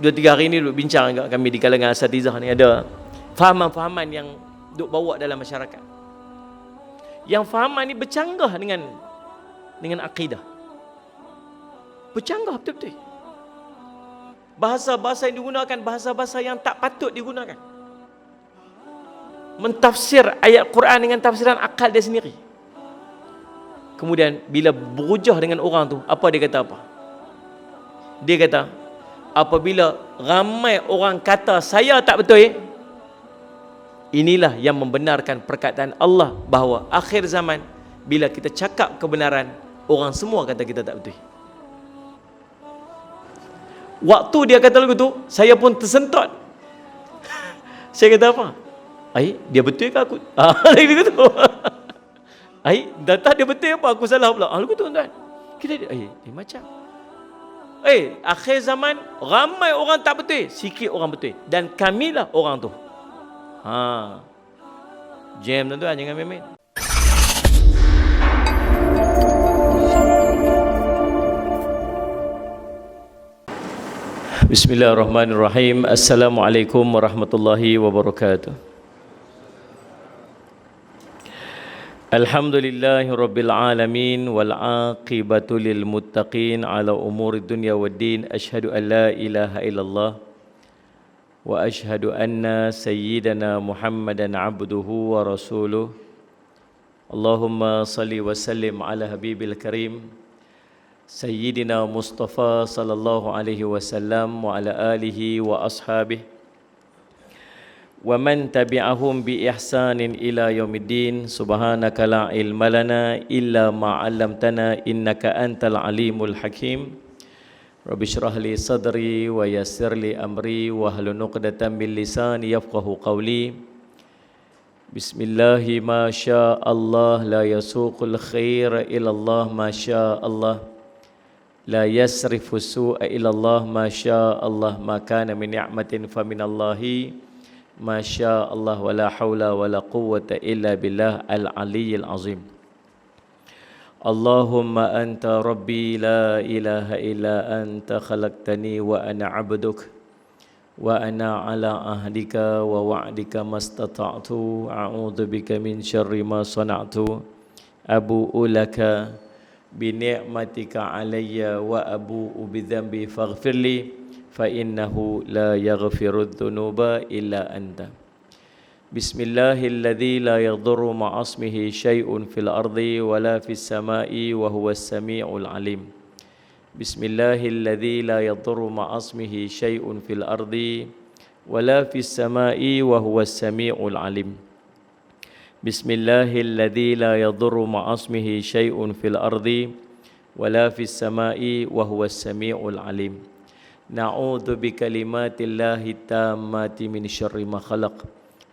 2-3 hari ni duk bincang kat kami di kalangan asatizah ni, ada fahaman-fahaman yang duk bawa dalam masyarakat. Yang fahaman ni bercanggah dengan akidah. Bercanggah betul-betul. Bahasa-bahasa yang digunakan, bahasa-bahasa yang tak patut digunakan. Mentafsir ayat Quran dengan tafsiran akal dia sendiri. Kemudian bila berujah dengan orang tu, apa dia kata apa? Dia kata, apabila ramai orang kata saya tak betul, inilah yang membenarkan perkataan Allah bahawa akhir zaman bila kita cakap kebenaran, orang semua kata kita tak betul. Waktu dia kata lagu tu, saya pun tersentot. Saya kata apa? Dia betul ke aku? Lagu tu. Data dia betul apa? Aku salah pula. Lagu tu tuan. Kita macam. Akhir zaman ramai orang tak betul, sikit orang betul. Dan kamilah orang tu. Jam tuan-tuan, jangan main-main. Bismillahirrahmanirrahim. Assalamualaikum warahmatullahi wabarakatuh. Alhamdulillahi rabbil alamin wal aqibatu lil muttaqin ala umuri dunya waddin. Asyhadu an la ilaha illallah wa asyhadu anna sayyidana Muhammadan abduhu wa rasuluh. Allahumma salli wa sallim ala habibil karim Sayyidina Mustafa sallallahu alaihi wasallam wa ala alihi wa ashabihi wa man tabi'ahum bi ihsanin ila yaumiddin. Subhanaka la ilma lana illa ma 'allamtana innaka antal alimul hakim. Rabbi shrah li sadri wa yassir li amri wa hlul 'uqdatam min lisani yafqahu qawli. Bismillahi ma syaa Allah la yasuqul khaira illa Allah ma syaa Allah. La yasrifu su'a ilallah ma syaa Allah. Ma kana min ni'matin fa minallahi ma syaa Allah. Wa la hawla wa la quwwata illa billah al-aliyyil azim. Allahumma anta rabbi la ilaha illa anta khalaqtani wa ana 'abduk wa ana ala ahdika wa wa'dika mastata'tu. A'udzu bika min syarri ma sana'tu. Abu'u laka bini'matika alayya wa abu'u bidhanbi faghfirli fa innahu la yaghfirudz dzunuba illa anta. Bismillahilladzi la yadhurru ma'asmihi syai'un fil ardi wa la fis sama'i wa huwas sami'ul alim. Bismillahilladzi la yadhurru ma'asmihi syai'un fil ardi wa la fis sama'i wa huwas sami'ul alim. Bismillahilladzi la yadhurru ma'asmihi syai'un fil ardi wala fis sama'i wa huwas sami'ul alim. Na'udzu bikalimatillahi tammati min syarri ma khalaq.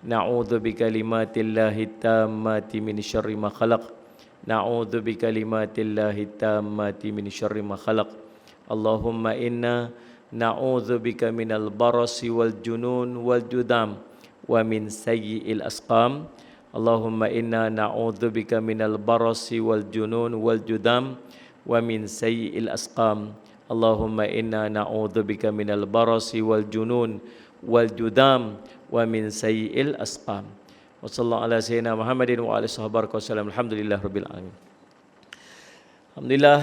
Na'udzu bikalimatillahi tammati min syarri ma khalaq. Na'udzu bikalimatillahi tammati min syarri ma khalaq. Allahumma inna na'udzu bika minal barasi wal junun wal judam wa min sayyi'il asqam. Allahumma inna na'udzu bika minal barasi wal junun wal judam wa min sayyi'il asqam. Allahumma inna na'udzu bika minal barasi wal junun wal judam wa min sayyi'il asqam. Wa sallallahu ala sayyidina Muhammadin wa alihi sahabaraka wasallam. Alhamdulillah rabbil alamin. Alhamdulillah,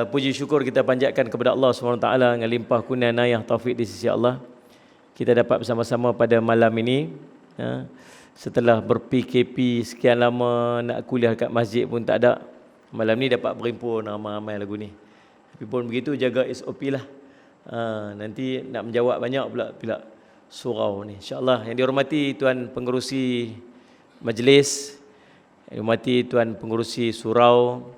puji syukur kita panjatkan kepada Allah SWT dengan limpah kurnia inayah taufik di sisi Allah. Kita dapat bersama-sama pada malam ini. Setelah ber-PKP sekian lama, nak kuliah kat masjid pun tak ada. Malam ni dapat berhimpun ramai-ramai lagu ni. Tapi pun begitu, jaga SOP lah. Nanti nak menjawab banyak pula surau ni. InsyaAllah. Yang dihormati Tuan Pengerusi Majlis, yang dihormati Tuan Pengerusi Surau,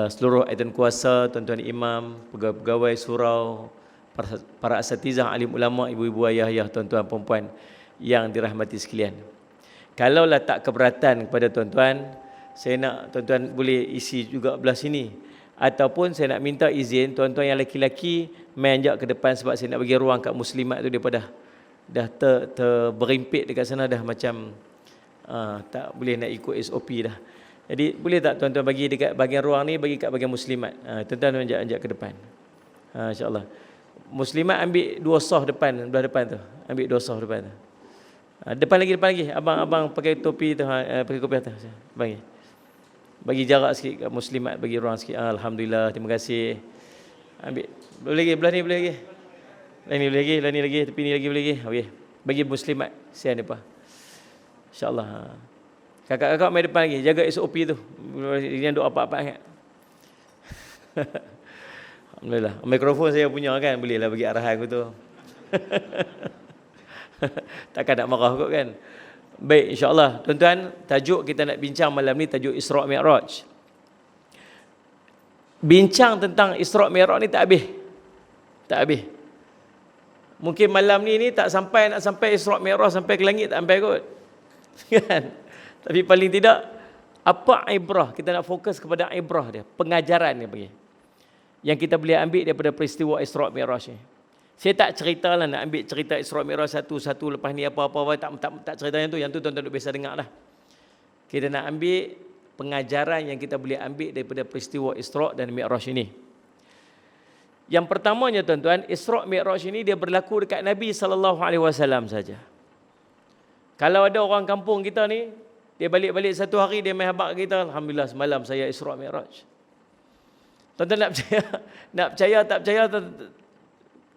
seluruh ayatun kuasa, tuan-tuan imam, pegawai-pegawai surau, para asatizah, alim ulama, ibu-ibu, ayah-ayah, tuan-tuan, perempuan yang dirahmati sekalian. Kalaulah tak keberatan kepada tuan-tuan, saya nak tuan-tuan boleh isi juga belah sini. Ataupun saya nak minta izin tuan-tuan yang lelaki-lelaki main jap ke depan, sebab saya nak bagi ruang kat muslimat tu. Daripada dah berimpit dekat sana, dah macam tak boleh nak ikut SOP dah. Jadi boleh tak tuan-tuan bagi dekat bahagian ruang ni, bagi kat bahagian muslimat. Tuan-tuan anjak ke depan. InsyaAllah. Muslimat ambil 2 saf depan, belah depan tu. Ambil 2 saf depan tu. Depan lagi. Abang pakai topi tu, pakai kopi atas. Bagi jarak sikit kat muslimat, bagi ruang sikit. Alhamdulillah, terima kasih. Ambil. Boleh lagi, belah ni boleh lagi. Belah ni lagi, tepi ni lagi boleh lagi. Okey. Bagi muslimat, sian depan. InsyaAllah. Kakak-kakak main depan lagi, jaga SOP tu. Jangan duk apa-apa kan. Alhamdulillah. Mikrofon saya punya kan, bolehlah bagi arahan aku tu. Takkan nak marah kot kan. Baik, insyaAllah. Tuan-tuan, tajuk kita nak bincang malam ni tajuk Isra' Mi'raj. Bincang tentang Isra' Mi'raj ni tak habis. Mungkin malam ni tak sampai, nak sampai Isra' Mi'raj sampai ke langit tak sampai kot. Kan? Tapi paling tidak, apa ibrah? Kita nak fokus kepada ibrah dia, pengajaran dia bagi. Yang kita boleh ambil daripada peristiwa Isra' Mi'raj ni. Saya tak ceritalah, nak ambil cerita Isra' Mi'raj satu-satu, lepas ni apa-apa, tak cerita yang tu tuan-tuan biasa dengar lah. Kita nak ambil pengajaran yang kita boleh ambil daripada peristiwa Isra' dan Mi'raj ini. Yang pertamanya tuan-tuan, Isra' Mi'raj ini dia berlaku dekat Nabi SAW saja. Kalau ada orang kampung kita ni, dia balik-balik satu hari, dia main habaq kita, Alhamdulillah semalam saya Isra' Mi'raj. Tuan-tuan nak percaya, tak percaya,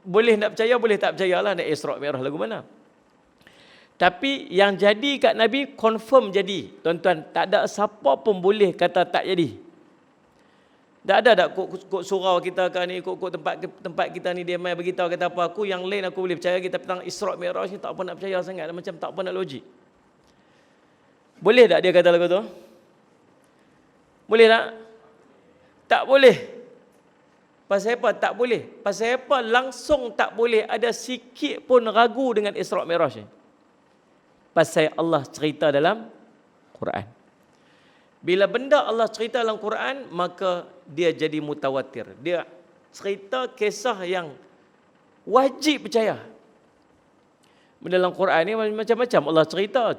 boleh nak percaya, boleh tak percayalah nak Isra' Mi'raj lagu mana. Tapi yang jadi kat Nabi confirm jadi. Tuan-tuan, tak ada siapa pun boleh kata tak jadi. Tak ada kok surau kita kan ni, kok tempat kita ni dia mai beritahu kata apa, aku yang lain aku boleh percaya, kita tentang Isra' Mi'raj ni tak apa nak percaya sangat, macam tak apa nak logik. Boleh tak dia kata lagu tu? Boleh tak? Tak boleh. Pasal apa tak boleh? Pasal apa langsung tak boleh ada sikit pun ragu dengan Isra' Mi'raj ni? Pasal Allah cerita dalam Quran. Bila benda Allah cerita dalam Quran, maka dia jadi mutawatir. Dia cerita kisah yang wajib percaya. Dalam Quran ni macam-macam Allah cerita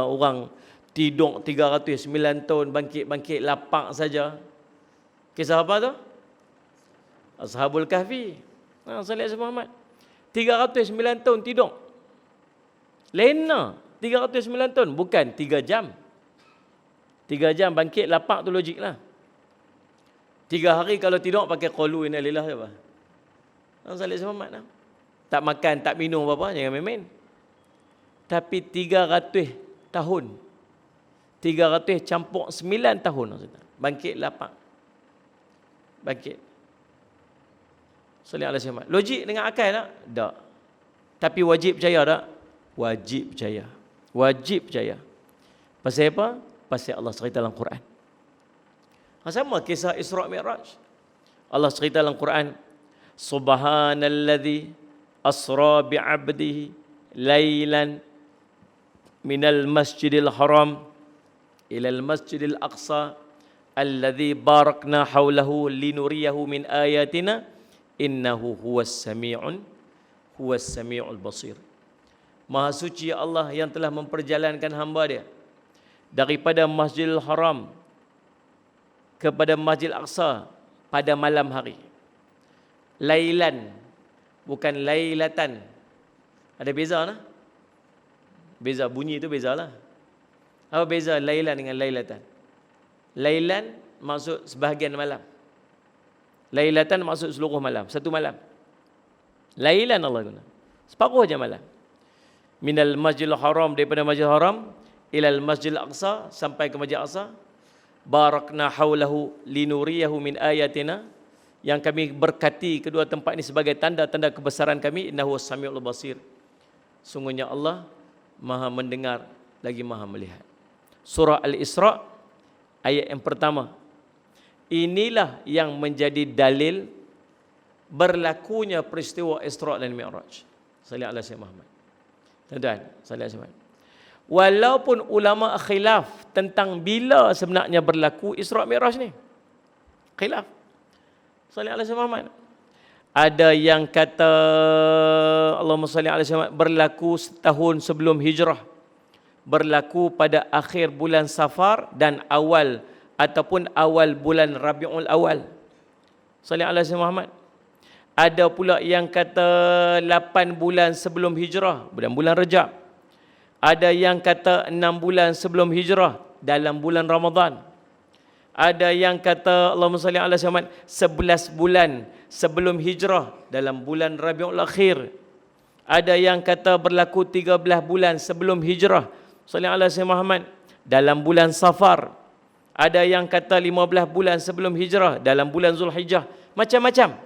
orang tidur 309 tahun, bangkit lapak saja. Kisah apa tu? Ashabul Kahfi. Salih Muhammad. 309 tahun tidur. Lena 309 tahun, bukan 3 jam. 3 jam bangkit lapak tu logik lah. 3 hari kalau tidur pakai qalu inna lillahi apa? Salih Muhammad lah. Tak makan, tak minum apa-apa, jangan main-main. Tapi 300 tahun. 300 campur 9 tahun. Bangkit lapak. Bangkit. Salih alaihi wasallam. Logik dengan akal tak? Tak. Tapi wajib percaya tak? Wajib percaya. Wajib percaya. Pasal apa? Pasal Allah cerita dalam Quran. Sama kisah Isra' Mi'raj. Allah cerita dalam Quran, Subhanalladzi asra bi'abdihi laylan minal masjidil haram ilal masjidil aqsa alladzi barakna hawlahu linuriyahu min ayatina innahu huwas sami'ul basir. Maha suci Allah yang telah memperjalankan hamba dia daripada Masjidil Haram kepada Masjidil Aqsa pada malam hari. Lailan, bukan lailatan. Ada beza lah. Beza bunyi tu bezalah. Apa beza lailan dengan lailatan? Lailan maksud sebahagian malam. Lailatan maksud seluruh malam, satu malam. Lailan Allah guna. Separuh je malam. Minal Masjidil Haram, daripada Masjidil Haram ilal Masjidil Aqsa, sampai ke Masjid Aqsa. Barakna haulahu linuriyahu min ayatina, yang kami berkati kedua tempat ini sebagai tanda-tanda kebesaran kami. Innahu was-sami'ul basir. Sungguhnya Allah Maha mendengar lagi Maha melihat. Surah Al-Isra' ayat yang pertama. Inilah yang menjadi dalil berlakunya peristiwa Isra' dan Mi'raj. Sallallahu alaihi wasallam. Tuan-tuan, sallallahu alaihi wasallam. Walaupun ulama khilaf tentang bila sebenarnya berlaku Isra' Mi'raj ni. Khilaf. Sallallahu alaihi wasallam. Ada yang kata Allahumma salli alaihi wasallam berlaku setahun sebelum hijrah. Berlaku pada akhir bulan Safar dan awal ataupun awal bulan Rabiul Awal. Sallallahu alaihi wasallam. Ada pula yang kata 8 bulan sebelum hijrah, bulan Rajab. Ada yang kata 6 bulan sebelum hijrah, dalam bulan Ramadan. Ada yang kata Allahumma salli ala Muhammad 11 bulan sebelum hijrah, dalam bulan Rabiul Akhir. Ada yang kata berlaku 13 bulan sebelum hijrah, salli ala Muhammad, dalam bulan Safar. Ada yang kata 15 bulan sebelum hijrah, dalam bulan Zulhijjah. Macam-macam.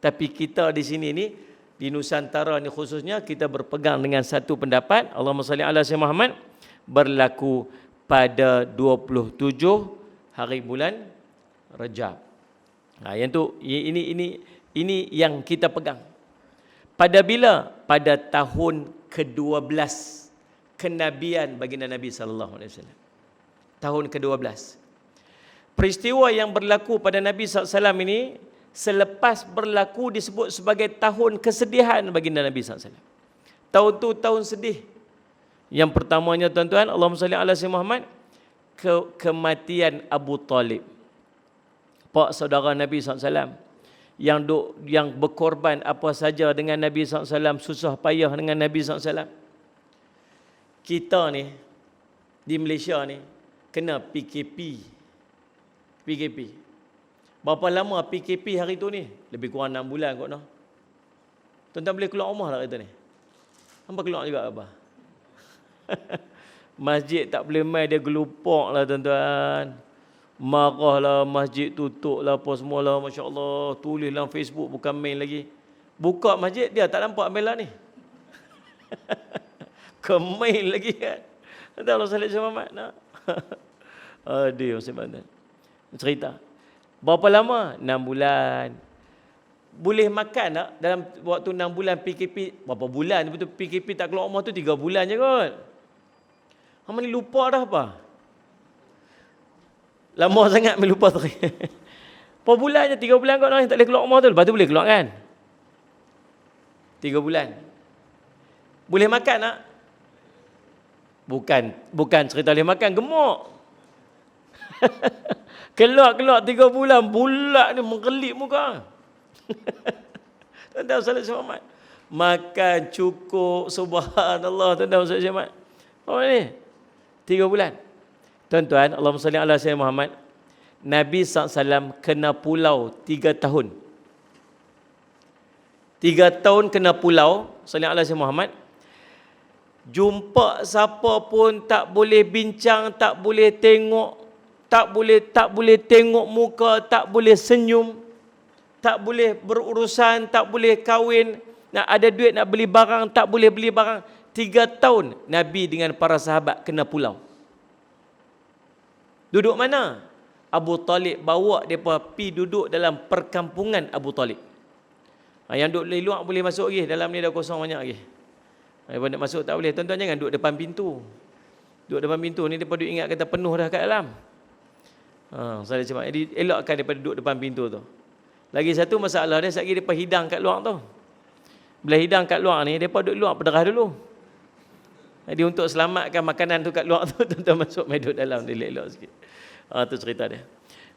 Tapi kita di sini ni, di Nusantara ni khususnya, kita berpegang dengan satu pendapat, Allahumma salli ala Muhammad, berlaku pada 27 hari bulan Rajab. Yang tu, ini yang kita pegang. Pada bila? Pada tahun ke-12 kenabian baginda Nabi sallallahu alaihi wasallam. Tahun ke-12. Peristiwa yang berlaku pada Nabi SAW ini, selepas berlaku disebut sebagai tahun kesedihan baginda Nabi SAW. Tahun tu tahun sedih. Yang pertamanya tuan-tuan, Allahumma salli ala Muhammad, kematian Abu Talib, pak saudara Nabi SAW, yang berkorban apa saja dengan Nabi SAW, susah payah dengan Nabi SAW. Kita ni di Malaysia ni kena PKP. Berapa lama PKP hari tu ni? Lebih kurang 6 bulan kot noh. Tuan-tuan boleh keluar rumah tak kita ni? Hampa keluar juga apa? Masjid tak boleh main, dia gelupak lah tuan-tuan. Marahlah, masjid tutup lah, apa semua lah, Masya Allah. Tulis dalam Facebook, bukan main lagi. Buka masjid, dia tak nampak bela ni. Kemain lagi kan. Nanti Allah salih Muhammad nak. Aduh, sebab cerita. Berapa lama? 6 bulan. Boleh makan tak dalam waktu 6 bulan PKP? Berapa bulan betul PKP tak keluar rumah tu? 3 bulan je kot. Hama ni lupa dah apa? Lama sangat lupa tu. Berapa bulan je? 3 bulan kot orang tak boleh keluar rumah tu. Lepas tu boleh keluar kan? 3 bulan. Boleh makan tak? Bukan cerita boleh makan, gemuk. Keluar 3 bulan, bulat ni mengkelip muka. Tuan-tuan salat Muhammad. Makan cukup, subhanallah, tuan-tuan salat Muhammad. Oh ni 3 bulan. Tuan-tuan, Allahumma salli ala sayyidina Muhammad. Nabi SAW kena pulau 3 tahun. 3 tahun kena pulau, salli ala sayyidina Muhammad. Jumpa siapa pun tak boleh bincang, tak boleh tengok, tak boleh tengok muka, tak boleh senyum, tak boleh berurusan, tak boleh kahwin, nak ada duit nak beli barang, tak boleh beli barang. 3 tahun Nabi dengan para sahabat kena pulau. Duduk mana? Abu Talib bawa mereka pi duduk dalam perkampungan Abu Talib. Yang duduk di luar boleh masuk lagi, dalam ni dah kosong banyak lagi. Mereka nak masuk tak boleh. Tuan-tuan jangan duduk depan pintu. Duduk depan pintu ni mereka duduk ingat kata penuh dah kat dalam. Saya cakap, jadi elakkan daripada duduk depan pintu tu. Lagi satu masalah dia, sekali mereka hidang kat luar tu. Bila hidang kat luar ni, mereka duduk luar berderah dulu. Jadi untuk selamatkan makanan tu kat luar tu, tuan-tuan masuk main duduk dalam, dia elok sikit. Tu cerita dia.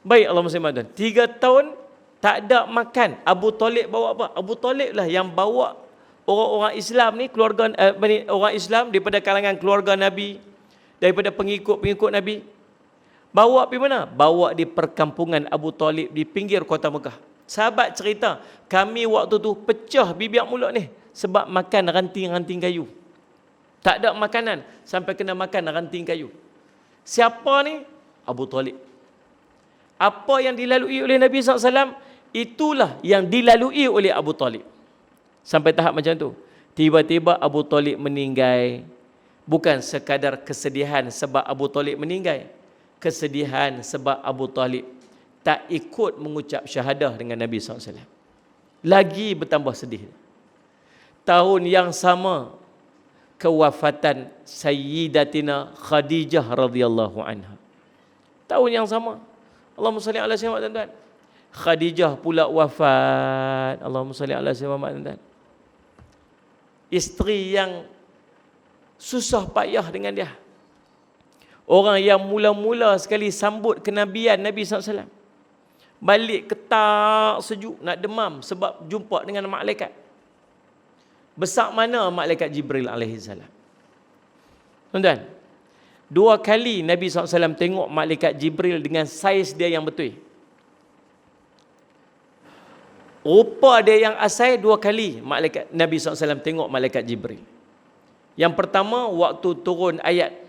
Baik, Allah SWT. 3 tahun tak ada makan. Abu Talib bawa apa? Abu Talib lah yang bawa orang-orang Islam ni, keluarga orang Islam daripada kalangan keluarga Nabi, daripada pengikut-pengikut Nabi. Bawa pergi mana? Bawa di perkampungan Abu Talib di pinggir kota Mekah. Sahabat cerita, kami waktu tu pecah bibir mulut ni sebab makan ranting-ranting kayu. Tak ada makanan sampai kena makan ranting kayu. Siapa ni? Abu Talib. Apa yang dilalui oleh Nabi SAW, itulah yang dilalui oleh Abu Talib. Sampai tahap macam tu. Tiba-tiba Abu Talib meninggal. Bukan sekadar kesedihan sebab Abu Talib meninggal. Kesedihan sebab Abu Talib tak ikut mengucap syahadah dengan Nabi SAW. Lagi bertambah sedih. Tahun yang sama, kewafatan Sayyidatina Khadijah radhiyallahu anha. Tahun yang sama. Allahumma salli ala sayyidina tuan-tuan. Khadijah pula wafat. Allahumma salli ala sayyidina tuan-tuan. Isteri yang susah payah dengan dia. Orang yang mula-mula sekali sambut kenabian Nabi SAW. Balik ketak sejuk, nak demam sebab jumpa dengan malaikat. Besar mana malaikat Jibril alaihi salam? Tuan-tuan, 2 kali Nabi SAW tengok malaikat Jibril dengan saiz dia yang betul. Rupa dia yang asal 2 kali Nabi SAW tengok malaikat Jibril. Yang pertama waktu turun ayat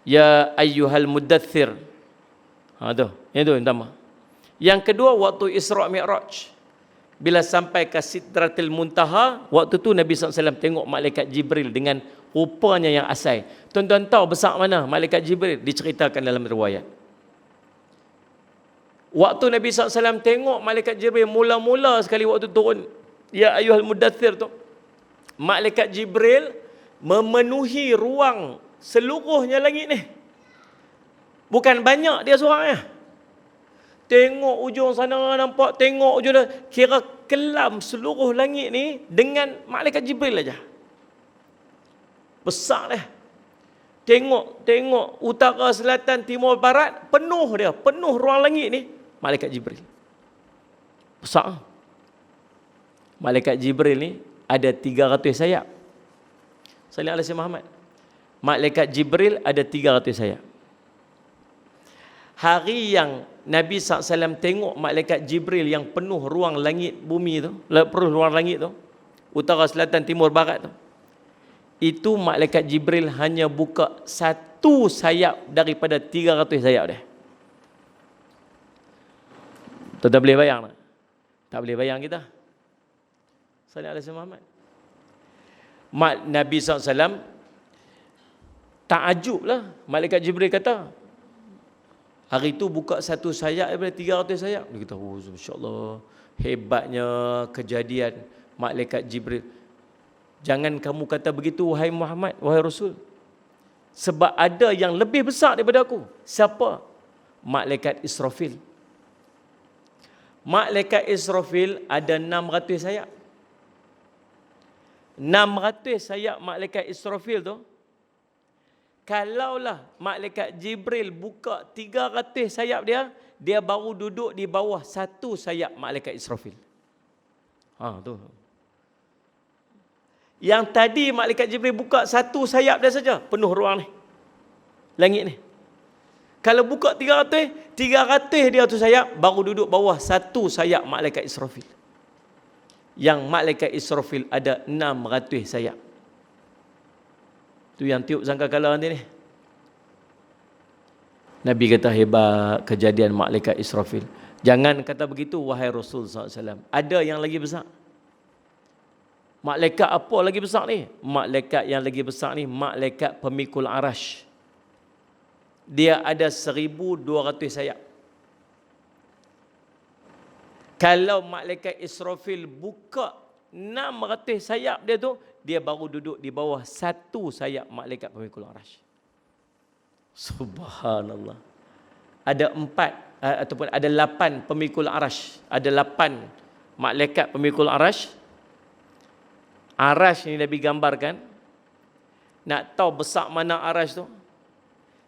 Ya ayyuhal muddathir. Tu. Yang tu yang pertama. Yang kedua waktu Isra' Mi'raj. Bila sampai ke Sidratil Muntaha, waktu tu Nabi SAW tengok malaikat Jibril dengan rupanya yang asal. Tuan-tuan tahu besar mana malaikat Jibril? Diceritakan dalam riwayat. Waktu Nabi SAW tengok malaikat Jibril mula-mula sekali waktu turun Ya ayyuhal muddathir tu, malaikat Jibril memenuhi ruang seluruhnya langit ni. Bukan banyak dia seorang. Tengok ujung sana nampak, tengok ujung sana. Kira kelam seluruh langit ni dengan malaikat Jibril aja. Besar dia. Tengok utara, selatan, timur, barat, penuh dia. Penuh ruang langit ni malaikat Jibril. Besar. Malaikat Jibril ni ada 300 sayap. Sallallahu alaihi Muhammad. Malaikat Jibril ada 300 sayap. Hari yang Nabi SAW tengok malaikat Jibril yang penuh ruang langit bumi tu, penuh ruang langit tu, utara, selatan, timur, barat tu, itu malaikat Jibril hanya buka 1 sayap daripada 300 sayap dia. Tak boleh bayang tak? Tak boleh bayang kita. Sallallahu alaihi Muhammad. Nabi SAW takjublah. Malaikat Jibril kata, hari itu buka 1 sayap daripada 300 sayap. Dia kata, oh, insyaAllah, hebatnya kejadian malaikat Jibril. Jangan kamu kata begitu, wahai Muhammad, wahai Rasul. Sebab ada yang lebih besar daripada aku. Siapa? Malaikat Israfil. Malaikat Israfil ada 600 sayap. 600 sayap malaikat Israfil tu, kalaulah malaikat Jibril buka 300 sayap dia, dia baru duduk di bawah 1 sayap malaikat Israfil. Tu. Yang tadi malaikat Jibril buka 1 sayap dia saja, penuh ruang ni, langit ni. Kalau buka 300 dia tu sayap, baru duduk bawah 1 sayap malaikat Israfil. Yang malaikat Israfil ada 600 sayap. Tu yang tiup sangkakala nanti ni. Nabi kata hebat kejadian malaikat Israfil. Jangan kata begitu wahai Rasul SAW. Ada yang lagi besar. Malaikat apa lagi besar ni? Malaikat yang lagi besar ni malaikat pemikul arash. Dia ada 1200 sayap. Kalau malaikat Israfil buka 600 sayap dia tu, dia baru duduk di bawah 1 sayap malaikat pemikul arash. Subhanallah. Ada 4 ataupun ada 8 pemikul arash. Ada 8 malaikat pemikul arash. Arash ni Nabi gambarkan. Nak tahu besar mana arash tu?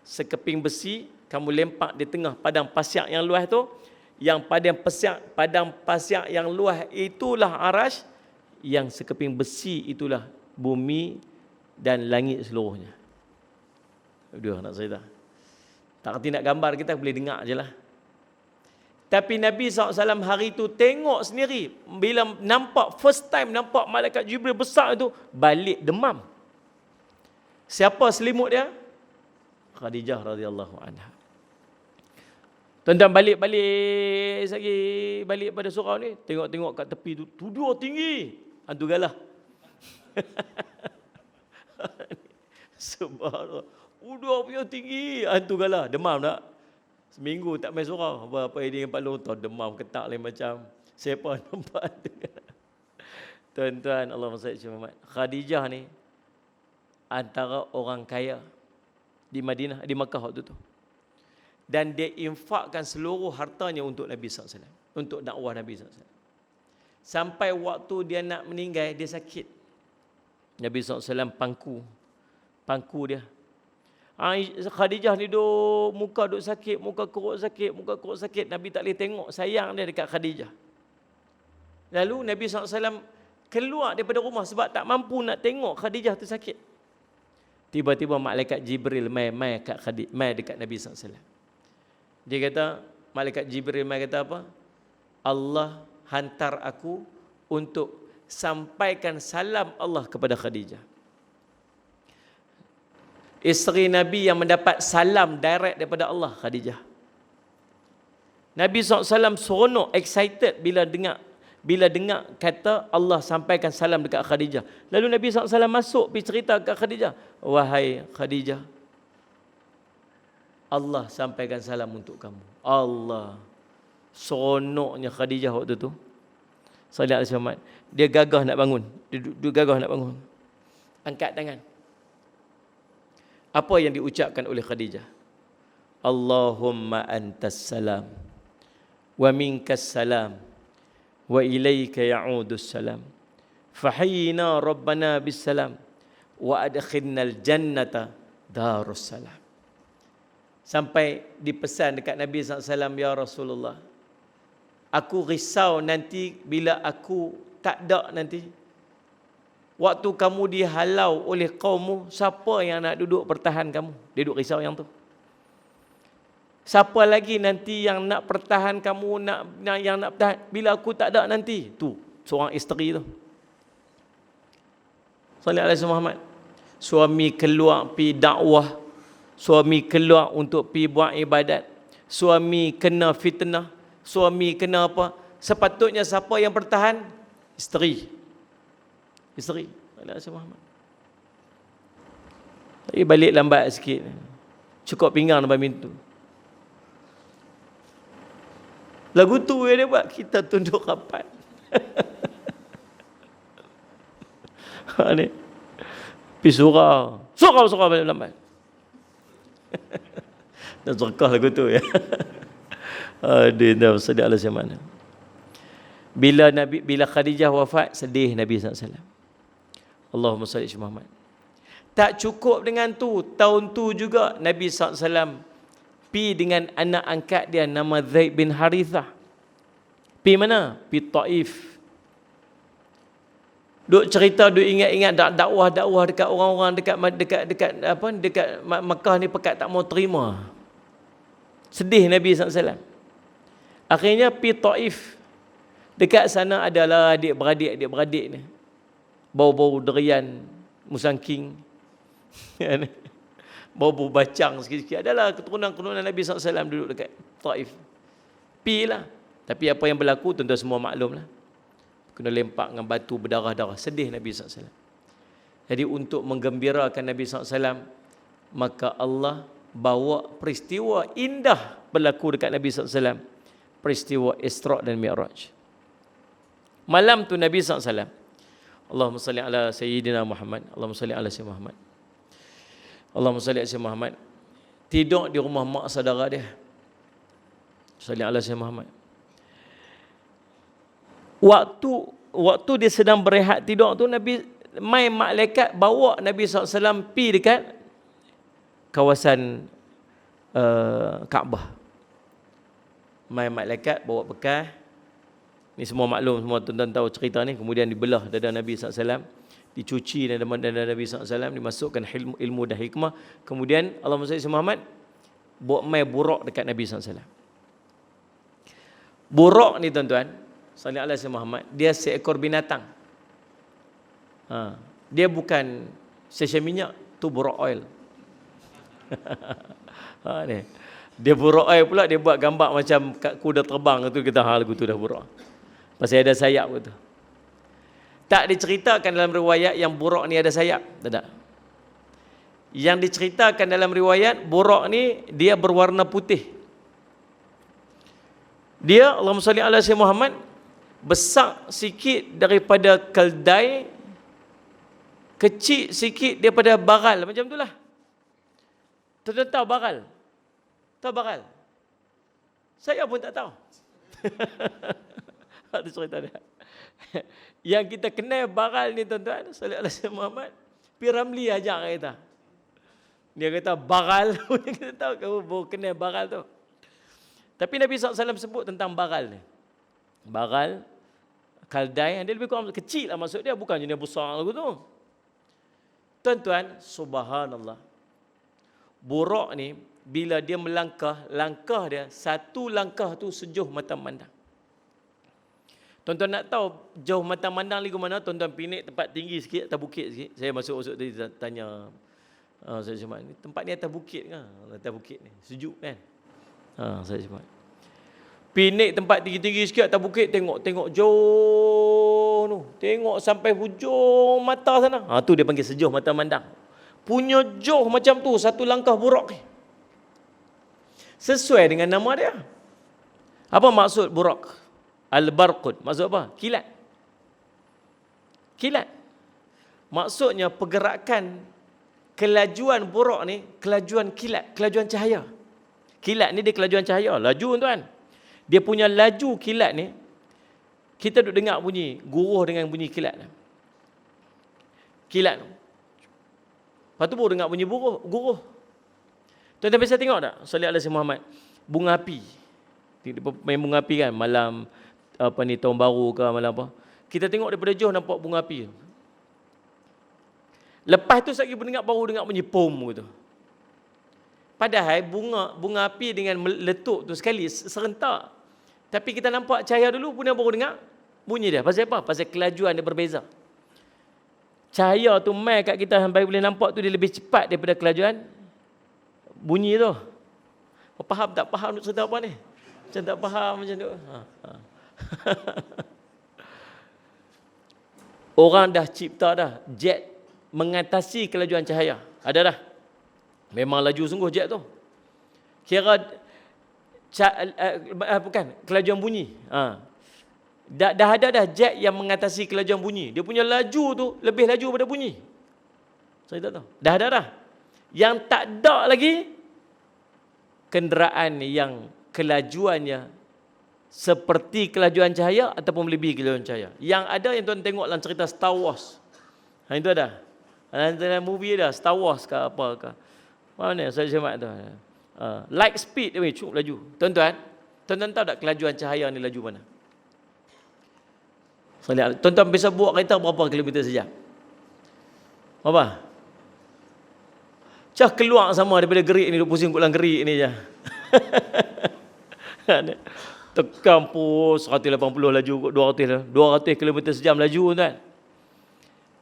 Sekeping besi kamu lempak di tengah padang pasir yang luas tu. Yang padang pasir yang luas itulah arash, yang sekeping besi itulah bumi dan langit seluruhnya. Aduh, nak cerita. Tak kerti nak gambar, kita boleh dengar je lah. Tapi Nabi SAW hari itu tengok sendiri. Bila nampak, first time nampak malaikat Jibril besar itu, balik demam. Siapa selimut dia? Khadijah radhiyallahu anha. Tuan-tuan balik lagi, balik pada surau ni, tengok-tengok kat tepi tu, tudur tinggi. Hantu galah. Subhanallah. Tudur punya tinggi, hantu galah. Demam tak? Seminggu tak main surau. Apa ini yang paling tahu demam, ketak lain macam. Siapa nampak hantu galah? Tuan-tuan, Allahumma salli ala Muhammad. Khadijah ni antara orang kaya di Madinah, di Makkah waktu tu. Dan dia infakkan seluruh hartanya untuk Nabi SAW. Untuk dakwah Nabi SAW. Sampai waktu dia nak meninggal, dia sakit. Nabi SAW pangku dia. Khadijah ni muka sakit, muka keruk sakit. Nabi tak boleh tengok, sayang dia dekat Khadijah. Lalu Nabi SAW keluar daripada rumah sebab tak mampu nak tengok Khadijah tu sakit. Tiba-tiba malaikat Jibril mai dekat Nabi SAW. Dia kata, malaikat Jibril mai kata apa? Allah hantar aku untuk sampaikan salam Allah kepada Khadijah. Isteri Nabi yang mendapat salam direct daripada Allah, Khadijah. Nabi SAW seronok, excited bila dengar kata Allah sampaikan salam dekat Khadijah. Lalu Nabi SAW masuk pergi cerita dekat Khadijah. Wahai Khadijah, Allah sampaikan salam untuk kamu. Allah. Seronoknya Khadijah waktu tu. Sallallahu alaihi wasallam. Dia gagah nak bangun. Dia gagah nak bangun. Angkat tangan. Apa yang diucapkan oleh Khadijah? Allahumma antas salam wa minkas salam wa ilaika ya'udus salam. Fahayyina rabbana bis salam wa adkhilnal jannata darus salam. Sampai dipesan dekat Nabi SAW, ya Rasulullah, aku risau nanti bila aku tak ada nanti. Waktu kamu dihalau oleh kaummu, siapa yang nak duduk pertahan kamu? Dia duduk risau yang tu. Siapa lagi nanti yang nak pertahan kamu, yang nak pertahan bila aku tak ada nanti? Tu, seorang isteri tu. Sallallahu alaihi Muhammad. Suami keluar pi dakwah, suami keluar untuk pi buat ibadat, suami kena fitnah, suami kena apa? Sepatutnya siapa yang bertahan? Isteri. Sallallahu alaihi Muhammad. Tapi balik lambat sikit. Cukup pinggang depan pintu. Lagu tu dia buat kita tunduk rapat. Ni. Pergi surau balik lambat. Dan zerkah lagu tu ya. Aduh, sedih Allah mana. Bila Khadijah wafat, sedih Nabi SAW. Allahumma salli ala Muhammad. Tak cukup dengan tu, tahun tu juga Nabi SAW pi dengan anak angkat dia nama Zaid bin Harithah. Pi mana? Pi Taif. Duk cerita, duk ingat-ingat dakwah dekat orang-orang dekat Makkah ni pekat tak mau terima. Sedih Nabi SAW. Akhirnya pi Taif. Dekat sana adalah adik-beradik ni. Bau-bau durian, musangking. Bau-bau bacang sikit-sikit. Adalah keturunan-keturunan Nabi SAW duduk dekat Taif. Pi lah. Tapi apa yang berlaku tuan-tuan semua maklum lah. Kena lempak dengan batu berdarah-darah. Sedih Nabi SAW. Jadi untuk menggembirakan Nabi SAW, maka Allah bawa peristiwa indah berlaku dekat Nabi SAW. Peristiwa Isra' dan Mi'raj. Malam tu Nabi SAW, Allahumma salli ala Sayyidina Muhammad, Allahumma salli ala Sayyidina Muhammad, Allahumma salli ala Sayyidina Muhammad, tidur di rumah mak saudara dia. Salli ala Sayyidina Muhammad. Waktu dia sedang berehat tidur tu, Nabi malaikat bawa Nabi SAW pi dekat kawasan Kaabah. Malaikat bawa bekas. Ni semua maklum, semua tuan-tuan tahu cerita ni. Kemudian dibelah dada Nabi SAW, dicuci dada Nabi SAW, dimasukkan ilmu dan hikmah. Kemudian Allahumma salli ala Muhammad buat mai burak dekat Nabi SAW. Burak ni tuan-tuan, sallallahu alaihi Muhammad, dia seekor binatang. Dia bukan stesen minyak, tu burak oil. Ni. Dia burak oil pula, dia buat gambar macam kuda terbang tu, kita lagu tu dah burak. Pasal ada sayap tu. Tak diceritakan dalam riwayat yang burak ni ada sayap. Tak. Yang diceritakan dalam riwayat, burak ni dia berwarna putih. Dia, Allahumma salli ala Sayyidina Muhammad, besar sikit daripada keldai, kecil sikit daripada baral. Macam itulah. Tuan-tuan tahu baral? Tahu baral? Saya pun tak tahu. Ada cerita dia. Yang kita kenal baral ni tuan-tuan, sallallahu alaihi Muhammad, Piramli ajar kita. Dia kata baral. Kita tahu kamu kena baral tu. Tapi Nabi SAW sebut tentang baral ni. Baral, kaldai, dia lebih kurang kecil lah maksud dia. Bukan jenis besar lagu tu. Tuan-tuan, subhanallah. Buruk ni, bila dia melangkah, langkah dia, satu langkah tu sejauh mata memandang. Tuan-tuan nak tahu jauh mata memandang lagu mana? Tuan-tuan pinik tempat tinggi sikit, atas bukit sikit. Saya masuk tadi tanya saya cuma ni tempat ni atas bukit ke? Atas bukit ni sejuk kan? Saya cuma pinik tempat tinggi-tinggi sikit atas bukit, tengok jauh tu. Tengok sampai hujung mata sana. Tu dia panggil sejauh mata memandang. Punya jauh macam tu, satu langkah buruk ni. Sesuai dengan nama dia. Apa maksud buruk? Al-barqud. Maksud apa? Kilat. Kilat. Maksudnya pergerakan kelajuan buruk ni, kelajuan kilat, kelajuan cahaya. Kilat ni dia kelajuan cahaya. Laju tuan. Dia punya laju kilat ni, kita duk dengar bunyi, guruh dengan bunyi kilat. Kilat tu. Lepas tu baru dengar bunyi guruh. Tuan-tuan biasa tengok tak? Salih alaihi Muhammad. Bunga api. Main bunga api kan, malam tahun baru ke malam apa. Kita tengok daripada jauh nampak bunga api. Lepas tu sekali baru dengar bunyi pom gitu. Padahal bunga api dengan meletup tu sekali serentak. Tapi kita nampak cahaya dulu, kemudian baru dengar bunyi dia. Pasal apa? Pasal kelajuan dia berbeza. Cahaya tu mai kat kita sampai boleh nampak tu dia lebih cepat daripada kelajuan bunyi tu. Faham tak? Faham nak cerita apa ni? Macam tak faham macam tu. Orang dah cipta dah jet mengatasi kelajuan cahaya. Ada dah. Memang laju sungguh jet tu. Kira bukan kelajuan bunyi. Dah ada dah jet yang mengatasi kelajuan bunyi. Dia punya laju tu lebih laju daripada bunyi. Saya tak tahu. Dah ada dah. Yang tak ada lagi kenderaan yang kelajuannya seperti kelajuan cahaya ataupun melebihi kelajuan cahaya. Yang ada yang tuan tengok dalam cerita Star Wars. Itu ada. Dalam movie dah Star Wars ke apa ke. Mana saya semak tu. Light speed dia cuk laju. Tuan-tuan tahu tak kelajuan cahaya ni laju mana? Tuan-tuan bisa buat kereta berapa kilometer sejam? Berapa? Cah keluar sama daripada gerik ni, duk pusing kat dalam gerik ni je. Tekan pun 180 laju kot, 200 km sejam laju tuan.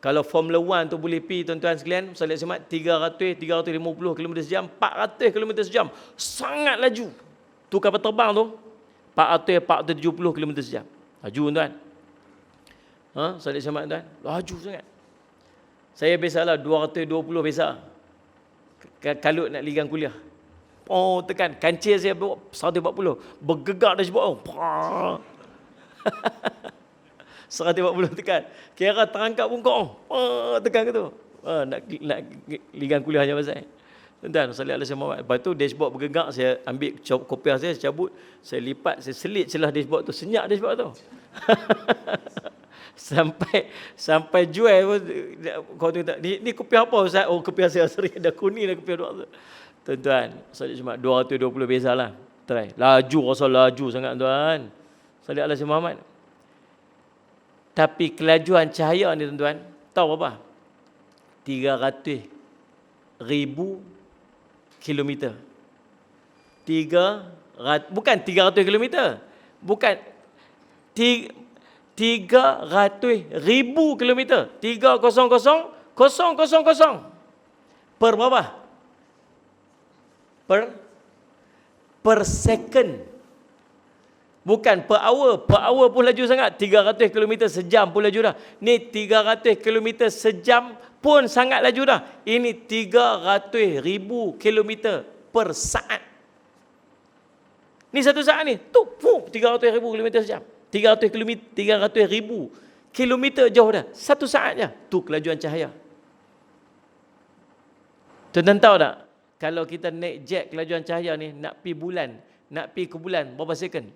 Kalau Formula 1 tu boleh pi tuan-tuan sekalian, saya lihat semat 350 km sejam, 400 km sejam. Sangat laju. Tu kapal terbang tu 470 km sejam. Laju tuan. Saya lihat semat tuan. Laju sangat. Saya biasalah 220 biasa. Kalau nak ligang kuliah. Tekan kancil saya bawa 140. Bergegak dashboard. 140 tekan. Kira terangkap pun kau. Tekan ke tu. Nak ligang kuliah je pasal. Tuan-tuan, salih alaihi Muhammad. Lepas tu dashboard bergegak, saya ambil kopiah saya cabut, saya lipat, saya selit celah dashboard tu. Senyap dashboard tu. sampai jual kau tu tak ni kopiah apa Ustaz? Kopiah saya asri dah kuning dah kopiah tu. Tuan-tuan, salih cuma 220 biasalah. Try. Laju sangat tuan. Salih alaihi Muhammad. Tapi kelajuan cahaya ni tuan-tuan, tahu apa? 300,000 kilometer. Bukan 300 kilometer. Bukan 300,000 kilometer. 300,000 per berapa? Per second. Bukan per hour. Per hour pun laju sangat. 300 km sejam pun laju dah. Ni 300 km sejam pun sangat laju dah. Ini 300,000 km per saat. Ni satu saat ni. Tu, 300,000 km sejam. 300,000 km jauh dah. Satu saat je. Tu kelajuan cahaya. Tuan-tuan tahu tak? Kalau kita naik jet kelajuan cahaya ni, nak pergi bulan. Nak pergi ke bulan, berapa second?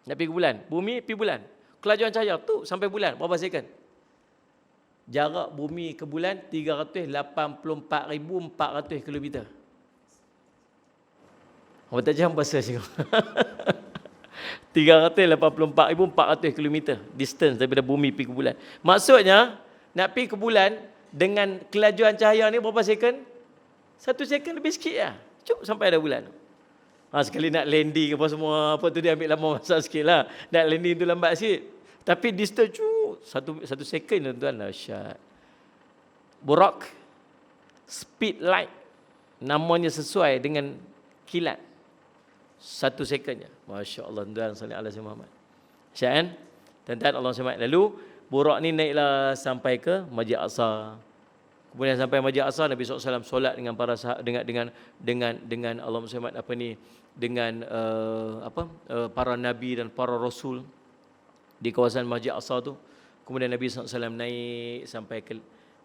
Nak pergi ke bulan. Bumi pergi bulan. Kelajuan cahaya tu sampai bulan, berapa second? Jarak bumi ke bulan 384,400 km. Awak tak jam pasal cakap. 384,400 km distance daripada bumi pergi ke bulan. Maksudnya, nak pergi ke bulan dengan kelajuan cahaya ni berapa second? 1 second lebih sikit lah. Cuk sampai ada bulan. Sekali nak landing apa semua, apa tu dia ambil lama masa sikit lah. Nak landing tu lambat sikit. Tapi distance satu second tuan-tuan, dahsyat. Burak, speed light, namanya sesuai dengan kilat. 1 second je. Masya Allah, tuan-tuan sallallahu alaihi Muhammad. Syah kan? Tuan-tuan Allah SWT. Lalu burak ni naiklah sampai ke Masjid Aqsa. Kemudian sampai Masjid Aqsa, Nabi SAW solat dengan para sahabat, dengan Allah SWT dengan para nabi dan para rasul di kawasan Masjid Aqsa tu. Kemudian Nabi SAW naik sampai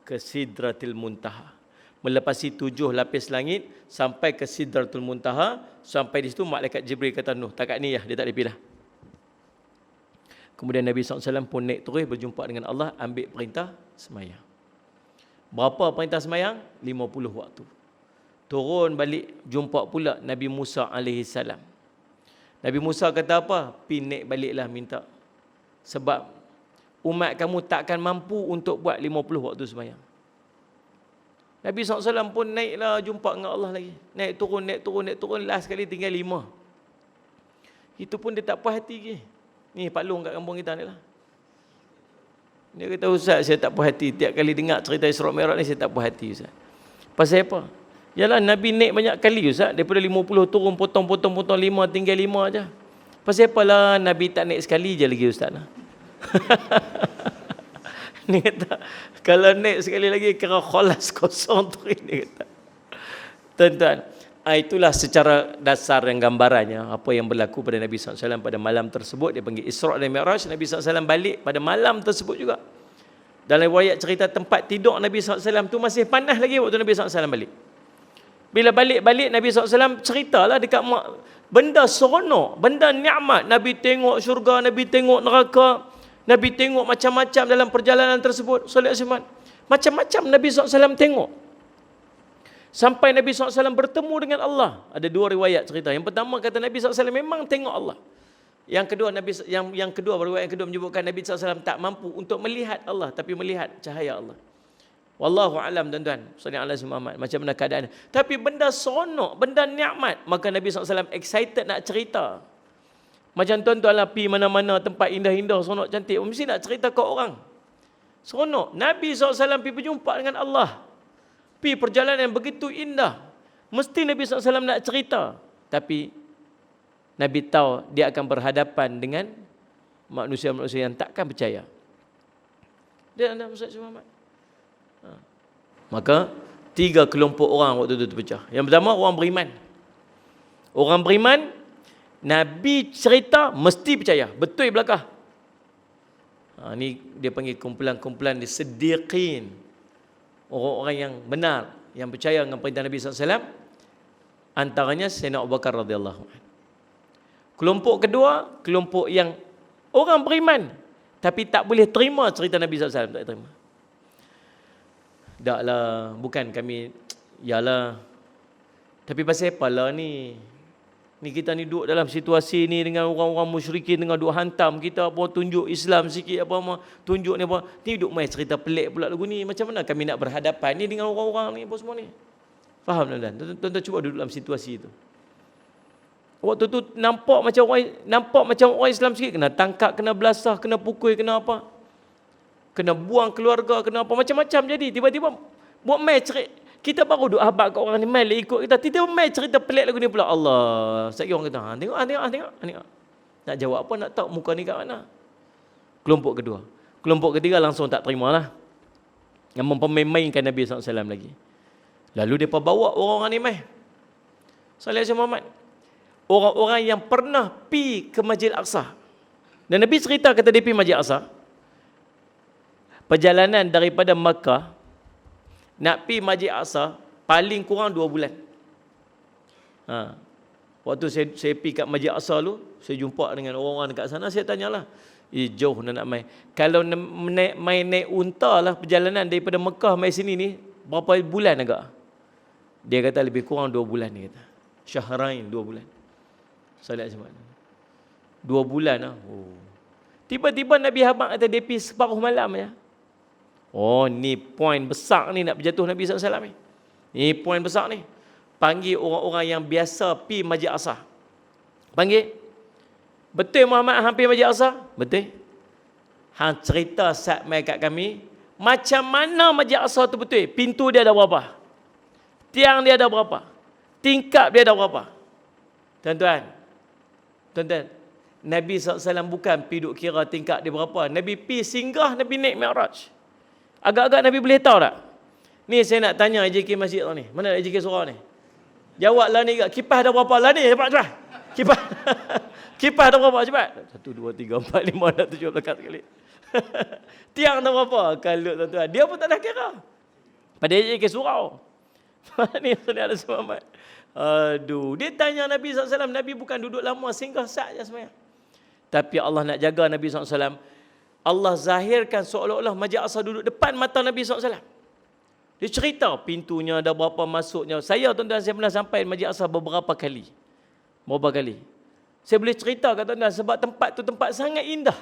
ke Sidratil Muntaha, melepasi 7 lapis langit sampai ke Sidratul Muntaha. Sampai di situ malaikat Jibril kata, Nuh, takat ni ya, dia tak boleh pergi dah. Kemudian Nabi SAW pun naik terus berjumpa dengan Allah, ambil perintah semayang. Berapa perintah semayang? 50 waktu. Turun balik, jumpa pula Nabi Musa AS. Nabi Musa kata apa? Pergi naik baliklah minta. Sebab umat kamu takkan mampu untuk buat 50 waktu semayang. Nabi SAW pun naiklah jumpa dengan Allah lagi. Naik turun. Last sekali tinggal 5. Itu pun dia tak puas hati lagi. Ni Pak Long kat kampung kita ni lah. Dia kata, Ustaz, saya tak puas hati. Tiap kali dengar cerita Isra' Mi'raj ni, saya tak puas hati, Ustaz. Pasal apa? Yalah, Nabi naik banyak kali, Ustaz. Daripada 50 turun, potong 5, tinggal 5 aja. Pasal apalah Nabi tak naik sekali je lagi, Ustaz lah. Ni kata, kalau naik sekali lagi kira khalas kosong tu, ni kata. Tuan-tuan, itulah secara dasar yang gambarannya apa yang berlaku pada Nabi SAW pada malam tersebut. Dia panggil Isra' dan Mi'raj. Nabi SAW balik pada malam tersebut juga. Dalam riwayat cerita tempat tidur Nabi SAW tu masih panas lagi waktu Nabi SAW balik. Bila balik Nabi SAW ceritalah dekat benda seronok, benda nikmat. Nabi tengok syurga, Nabi tengok neraka, Nabi tengok macam-macam dalam perjalanan tersebut. Macam-macam Nabi SAW tengok. Sampai Nabi SAW bertemu dengan Allah. Ada 2 riwayat cerita. Yang pertama kata Nabi SAW memang tengok Allah. Yang kedua riwayat yang kedua menyebutkan Nabi SAW tak mampu untuk melihat Allah, tapi melihat cahaya Allah. Wallahu alam, tuan-tuan. Sallallahu alaihi Muhammad. Macam mana keadaan. Tapi benda seronok, benda nikmat, maka Nabi SAW excited nak cerita. Macam tuan-tuan lah pergi mana-mana tempat indah-indah, seronok, cantik, mesti nak cerita ke orang. Seronok. Nabi SAW pergi berjumpa dengan Allah. Pergi perjalanan yang begitu indah. Mesti Nabi SAW nak cerita. Tapi Nabi tahu dia akan berhadapan dengan manusia-manusia yang takkan percaya. Dia nak Ustaz Muhammad. Maka 3 kelompok orang waktu itu terpecah. Yang pertama, orang beriman. Orang beriman, Nabi cerita mesti percaya. Betul belakang. Ni dia panggil kumpulan-kumpulan Siddiqin. Orang-orang yang benar, yang percaya dengan perintah Nabi SAW. Antaranya Sayyidina Abu Bakar radhiyallahu anhu. Kelompok kedua, kelompok yang orang beriman tapi tak boleh terima cerita Nabi SAW. Tak terima. Taklah, bukan kami, yalah. Tapi pasal apalah ni? Ni kita ni duduk dalam situasi ni dengan orang-orang musyrikin, dengan duk hantam kita apa, tunjuk Islam sikit apa, tunjuk ni apa. Ni duk main cerita pelik pula lagu ni. Macam mana kami nak berhadapan ni dengan orang-orang ni apa semua ni? Faham tuan-tuan? Tuan-tuan cuba duduk dalam situasi itu. Waktu tu nampak macam orang Islam sikit, kena tangkap, kena belasah, kena pukul, kena apa? Kena buang keluarga, kena apa, macam-macam jadi. Tiba-tiba buat main cerita. Kita baru duk habaq kat orang ni, main ikut kita. Tiba-tiba main cerita pelik lagu ni pula. Allah. Sekali orang kata, tengok. Nak jawab apa, nak tahu muka ni kat mana. Kelompok kedua. Kelompok ketiga langsung tak terima lah. Yang mempermainkan Nabi SAW lagi. Lalu mereka bawa orang-orang ni main. Sallallahu alaihi Muhammad. Orang-orang yang pernah pi ke Masjid Aqsa. Dan Nabi cerita kata dia pi Masjid Aqsa. Perjalanan daripada Makkah nak pi Masjid Aqsa paling kurang 2 bulan. Waktu saya pi kat Masjid Aqsa tu, saya jumpa dengan orang-orang dekat sana, saya tanyalah, Jauh nak main. Kalau naik unta lah perjalanan daripada Mekah mai sini ni, berapa bulan agak? Dia kata lebih kurang 2 bulan dia kata. Syahrain 2 bulan. Salat Jumaat. 2 bulan lah. Oh. Tiba-tiba Nabi habaq kata dia pergi separuh malam je. Oh, ni poin besar ni nak berjatuh Nabi SAW ni. Ni poin besar ni. Panggil orang-orang yang biasa pi Masjid Aqsa. Panggil. Betul Muhammad hampir Masjid Aqsa? Betul. Hang cerita saat mai kat kami, macam mana Masjid Aqsa tu betul? Pintu dia ada berapa? Tiang dia ada berapa? Tingkap dia ada berapa? Tuan-tuan. Nabi SAW bukan pergi duk kira tingkap dia berapa. Nabi pergi singgah, Nabi naik Mi'raj. Agak-agak Nabi boleh tahu tak? Ni saya nak tanya AJK masjid ni. Mana AJK surau ni? Jawablah ni. Kipas ada berapa lah ni? Cepat. Kipas. Kipas ada berapa? Cepat. 1, 2, 3, 4, 5, 6, 7, 8 kali. Tiang ada berapa? Kalau tuan-tuan. Dia pun tak ada kira. Pada AJK surau. Ni saudara Muhammad. Aduh. Dia tanya Nabi SAW. Nabi bukan duduk lama. Singgah saat je sebenarnya. Tapi Allah nak jaga Nabi SAW. Allah zahirkan seolah-olah Masjid Aqsa duduk depan mata Nabi SAW. Dia cerita pintunya ada berapa masuknya. Saya tuan-tuan, saya pernah sampai Masjid Aqsa beberapa kali. Saya boleh cerita kat tuan-tuan sebab tempat tu tempat sangat indah.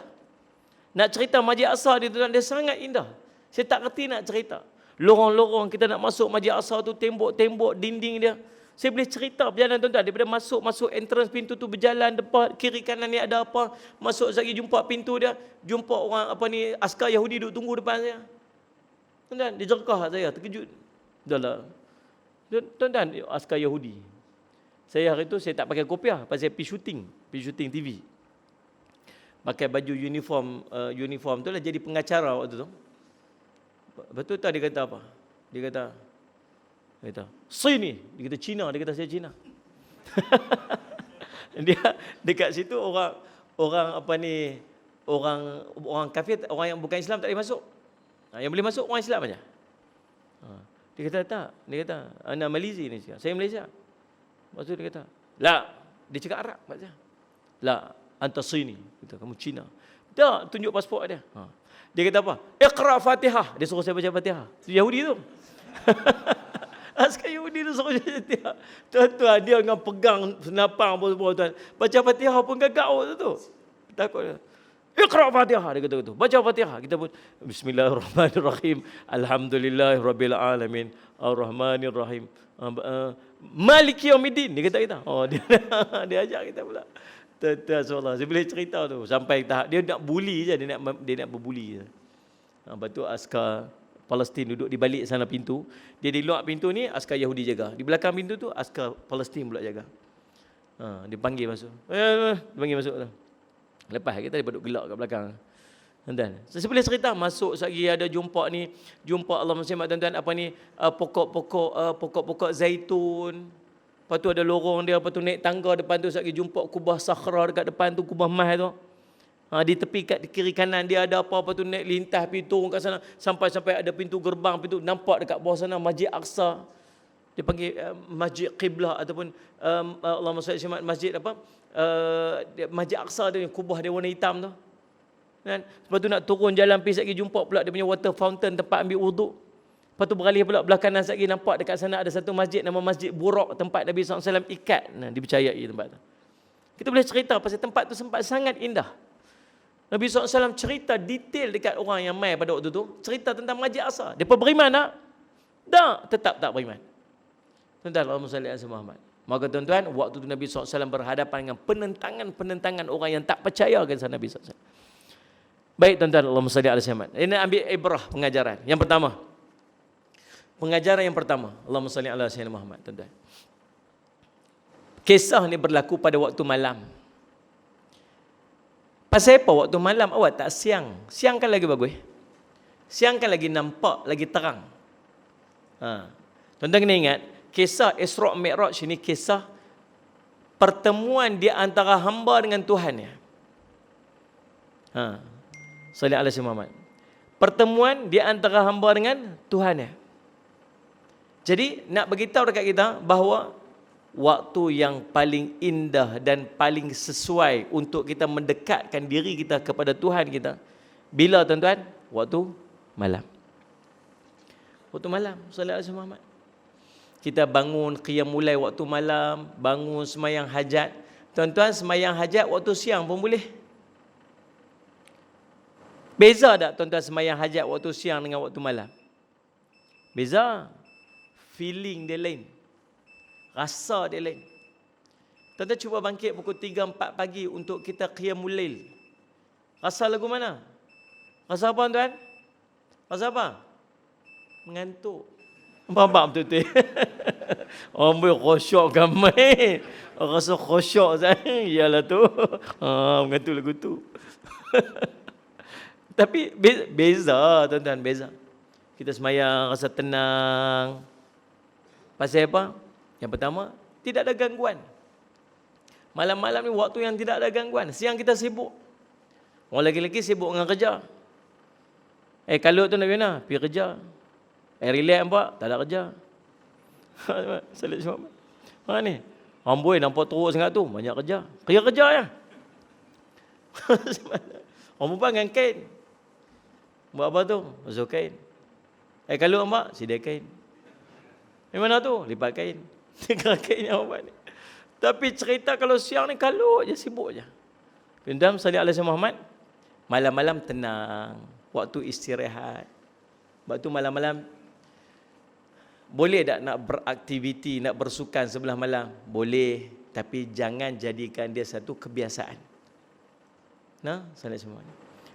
Nak cerita Masjid Aqsa ni tuan-tuan, dia sangat indah. Saya tak reti nak cerita. Lorong-lorong kita nak masuk Masjid Aqsa tu, tembok-tembok, dinding dia. Saya boleh cerita perjalanan tuan-tuan daripada masuk entrance pintu tu, berjalan depan kiri kanan ni ada apa, masuk lagi jumpa pintu dia, jumpa orang askar Yahudi duduk tunggu depan saya. Tuan-tuan, dia jerkah saya, terkejut. Dahlah. Tuan-tuan, askar Yahudi. Saya hari tu saya tak pakai kopiah, pasal saya pergi syuting TV. Pakai baju uniform tu lah, jadi pengacara waktu tu. Betul tak dia kata apa? Dia kata sini, dia kata Cina, dia kata saya Cina. Dia dekat situ orang kafir, orang yang bukan Islam tak boleh masuk. Yang boleh masuk orang Islam aja. Dia kata tak, dia kata ana Malaysia ni, saya Malaysia. Maksud dia kata, la, dia cakap Arab maksudnya. La, anta sini, kata kamu Cina. Tak, tunjuk pasport dia. Dia kata apa? Iqra Fatihah. Dia suruh saya baca Fatihah. Yahudi tu. Askar Yahudi tu suruh baca Fatihah. Tuan-tuan, dia dengan pegang senapang apa semua tuan. Baca Fatihah pun gagak tu. Takut dia. Iqra Fatihah, dia kata gitu. Baca Fatihah. Kita pun Bismillahirrahmanirrahim. Alhamdulillahirabbil alamin. Arrahmanirrahim. Maliki yaumiddin, dia kata kita. Oh, dia ajak kita pula. Tuan-tuan subhanallah, saya boleh cerita tu sampai tahap dia nak bully je, dia nak berbuli je. Lepas tu askar Palestin duduk di balik sana pintu. Dia di luar pintu ni askar Yahudi jaga. Di belakang pintu tu askar Palestin pula jaga. Dia panggil masuk. Dia panggil masuk tu. Lepas kita duduk gelak kat belakang. Tuan-tuan, saya boleh cerita masuk lagi ada jumpa Allah Muhammad tuan-tuan pokok-pokok zaitun. Lepas tu ada lorong dia, lepas tu naik tangga depan tu lagi jumpa kubah sakhra dekat depan tu, kubah emas tu. Di tepi kat kiri kanan dia ada apa tu naik lintas pergi turun kat sana sampai ada pintu gerbang, pintu nampak dekat bawah sana Masjid Aqsa. Dia panggil Masjid Qiblah ataupun Allahumma salli ala masjid apa? Masjid Aqsa dia kubah dia warna hitam tu. Kan? Lepas tu nak turun jalan pergi lagi jumpa pula dia punya water fountain tempat ambil wuduk. Lepas tu beralih pula belah kanan lagi nampak dekat sana ada satu masjid nama Masjid Buraq, tempat Nabi SAW ikat. Dipercayai tempat tu. Kita boleh cerita pasal tempat tu sempat sangat indah. Nabi SAW cerita detail dekat orang yang mai pada waktu tu, cerita tentang Masjid Aqsa. Depa beriman tak? Tak, tetap tak beriman. Tuan-tuan, Allahumma salli ala Muhammad. Maka tuan-tuan, waktu tu Nabi SAW berhadapan dengan penentangan orang yang tak percaya kepada Nabi SAW. Baik tuan-tuan, Allahumma salli ala Muhammad. Ini ambil ibrah pengajaran. Yang pertama. Pengajaran yang pertama, Allahumma salli ala Sayyidina Muhammad, tuan-tuan. Kisah ni berlaku pada waktu malam. Pasal apa waktu malam awak tak siang? Siang kan lagi bagus. Siang kan lagi nampak, lagi terang. Tuan-tuan kena ingat, kisah Isra' Mi'raj ini kisah pertemuan di antara hamba dengan Tuhan ya. Salli ala Sayyidina Muhammad. Pertemuan di antara hamba dengan Tuhan ya. Jadi nak beritahu dekat kita bahawa waktu yang paling indah dan paling sesuai untuk kita mendekatkan diri kita kepada Tuhan kita. Bila tuan-tuan? Waktu malam. Waktu malam, solat asar Muhammad. Kita bangun qiyamul lail waktu malam, bangun semayang hajat. Tuan-tuan, semayang hajat waktu siang pun boleh. Beza tak tuan-tuan semayang hajat waktu siang dengan waktu malam? Beza. Feeling dia lain. Rasa dia lain. Tuan-tuan cuba bangkit pukul 3-4 pagi untuk kita qiyamul lail. Rasa lagu mana? Rasa apa tuan? Rasa apa? Mengantuk. Faham betul-betul. Orang boleh khusyuk gamai. Rasa khusyuk saya. Yalah tu. Mengantuk lagu tu. Tapi beza tuan-tuan, beza. Kita semayang rasa tenang. Pasal apa? Yang pertama, tidak ada gangguan. Malam-malam ni waktu yang tidak ada gangguan. Siang kita sibuk. Orang lelaki sibuk dengan kerja. Kalau tu nak pergi mana? Pergi kerja. Relax nampak? Tak ada kerja. Salat semua. Mana ni? Amboi nampak teruk sangat tu. Banyak kerja. Kerja ya. Orang perempuan dengan kain. Buat apa tu? Basuh kain. Kalau nampak? Sedia kain. Di mana tu? Lipat kain. Tinggal kain yang buat ni. Tapi cerita kalau siang ni kalau je, sibuk je. Tuan-tuan salih alaihi Muhammad. Malam-malam tenang. Waktu istirahat. Waktu malam-malam boleh tak nak beraktiviti, nak bersukan sebelah malam? Boleh. Tapi jangan jadikan dia satu kebiasaan. Nah, salih semua.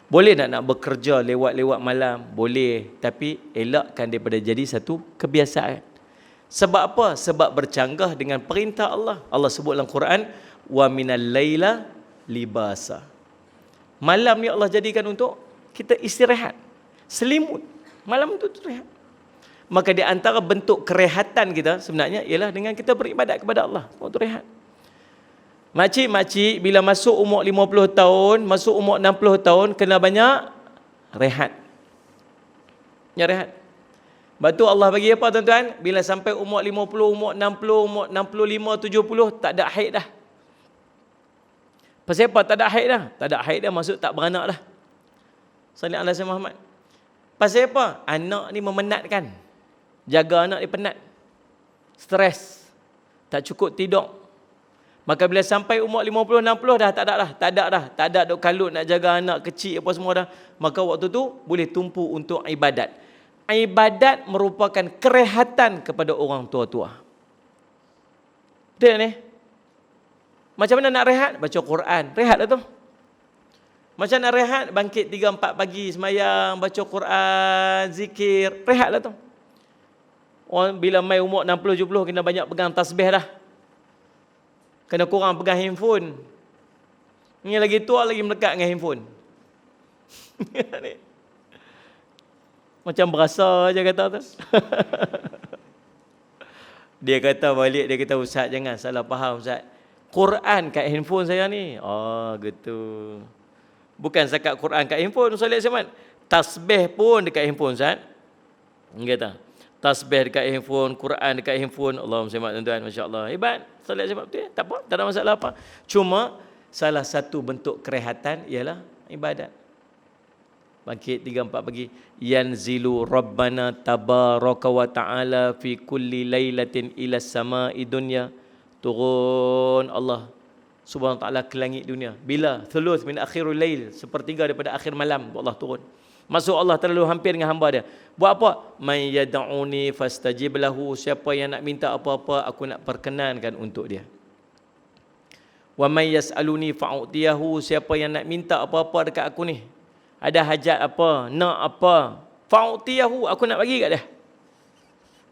Boleh tak nak bekerja lewat-lewat malam? Boleh. Tapi elakkan daripada jadi satu kebiasaan. Sebab apa? Sebab bercanggah dengan perintah Allah. Allah sebut dalam Quran, wa minal laila libasa. Malam ni Allah jadikan untuk kita istirahat. Selimut. Malam itu istirahat. Maka di antara bentuk kerehatan kita sebenarnya ialah dengan kita beribadat kepada Allah. Waktu rehat. Makcik-makcik bila masuk umur 50 tahun, masuk umur 60 tahun, kena banyak rehat. Ya rehat. Lepas tu Allah bagi apa tuan-tuan? Bila sampai umur 50, umur 60, umur 65, 70, tak ada haid dah. Pasal apa tak ada haid dah? Tak ada haid dah maksud tak beranak dah. Salih alaihi Muhammad. Pasal apa? Anak ni memenatkan. Jaga anak ni penat. Stres. Tak cukup tidur. Maka bila sampai umur 50, 60 dah tak ada dah. Tak ada duk kalut nak jaga anak kecil apa semua dah. Maka waktu tu boleh tumpu untuk ibadat. Ibadat merupakan kerehatan kepada orang tua-tua. Betul ni? Macam mana nak rehat? Baca Quran. Rehat lah tu. Macam nak rehat? Bangkit 3-4 pagi semayang, baca Quran, zikir. Rehat lah tu. Orang bila mai umur 60-70 kena banyak pegang tasbih dah. Kena kurang pegang handphone. Ni lagi tua lagi melekat dengan handphone. Macam berasa je kata tu. Dia kata balik, dia kata Ustaz jangan salah faham Ustaz. Quran kat handphone saya ni. Oh gitu. Bukan zakat Quran kat handphone Ustaz Ahmad. Tasbih pun dekat handphone Ustaz. Dia kata tasbih dekat handphone, Quran dekat handphone. Allahumma salli tuan-tuan, masya-Allah. Hebat. Ustaz Ahmad betul. Tak apa, tak ada masalah apa. Cuma salah satu bentuk kerehatan ialah ibadat. Bangkit 3-4 pagi. Yanzilu Rabbana tabaraka wa ta'ala fi kulli laylatin ila sama'i dunya. Turun Allah Subhanahu wa ta'ala ke langit dunia. Bila? Thuluth min akhirul lail. Sepertiga daripada akhir malam Allah turun. Masuk Allah terlalu hampir dengan hamba dia. Buat apa? Man yad'uni fastajib lahu. Siapa yang nak minta apa-apa, aku nak perkenankan untuk dia. Wa man yas'aluni fa'utiyahu. Siapa yang nak minta apa-apa dekat aku ni, ada hajat apa, nak apa, fa'utiyahu, aku nak bagi kat dia.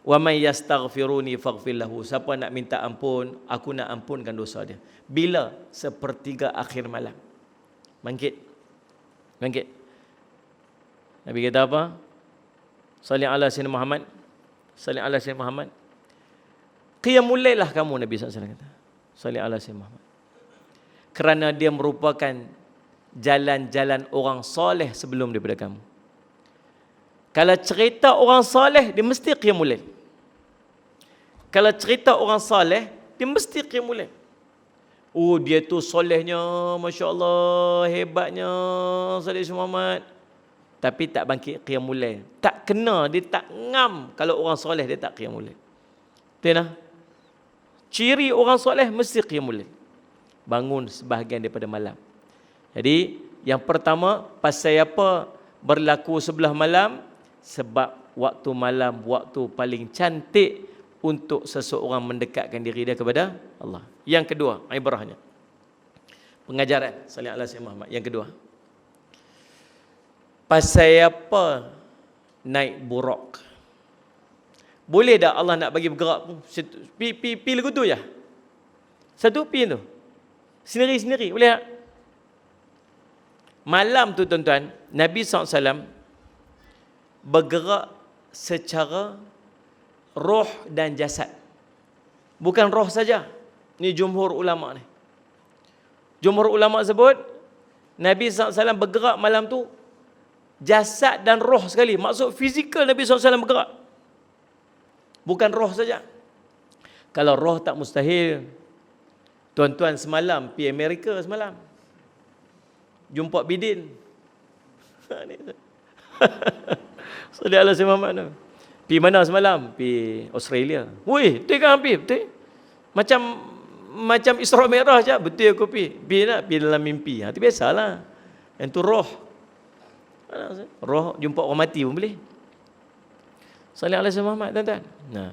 Wa may yastaghfiruni faghfir lahu. Siapa nak minta ampun, aku nak ampunkan dosa dia. Bila? Sepertiga akhir malam. Bangkit. Nabi kata apa? Salli ala sayyidina Muhammad. Salli ala sayyidina Muhammad. Qiyamul lail lah kamu, Nabi SAW kata. Salli ala sayyidina Muhammad. Kerana dia merupakan jalan-jalan orang soleh sebelum daripada kamu. Kalau cerita orang soleh, dia mesti qiyamul lail. Kalau cerita orang soleh, dia mesti qiyamul lail. Oh, dia tu solehnya, Masya Allah, hebatnya Saleh Muhammad. Tapi tak bangkit qiyamul lail. Tak kena, dia tak ngam. Kalau orang soleh, dia tak qiyamul lail. Betul tak? Ciri orang soleh mesti qiyamul lail. Bangun sebahagian daripada malam. Jadi, yang pertama, pasal apa berlaku sebelah malam? Sebab waktu malam, waktu paling cantik untuk seseorang mendekatkan diri dia kepada Allah. Yang kedua, ibrahnya. Pengajaran Salih ala Sayyidina Muhammad. Yang kedua. Pasal apa naik buraq? Boleh tak Allah nak bagi bergerak pun? Pi lagu tu je. Satu pi tu. Sendiri-sendiri. Boleh tak? Malam tu tuan-tuan, Nabi SAW bergerak secara roh dan jasad. Bukan roh saja. Ni jumhur ulama ni. Jumhur ulama sebut Nabi SAW bergerak malam tu jasad dan roh sekali. Maksud fizikal Nabi SAW bergerak. Bukan roh saja. Kalau roh tak mustahil. Tuan-tuan semalam pergi Amerika semalam. Jumpa Bidin. Salih ala Sayyidina Muhammad tu. Pergi mana semalam? Pergi Australia. Weh, betul kan pergi? Betul. Macam Isra Mi'raj je. Betul aku pergi. Pergi nak? Pergi dalam mimpi. Itu biasalah. Yang tu roh. Roh jumpa orang mati pun boleh. Salih ala Sayyidina Muhammad, tuan-tuan. Nah.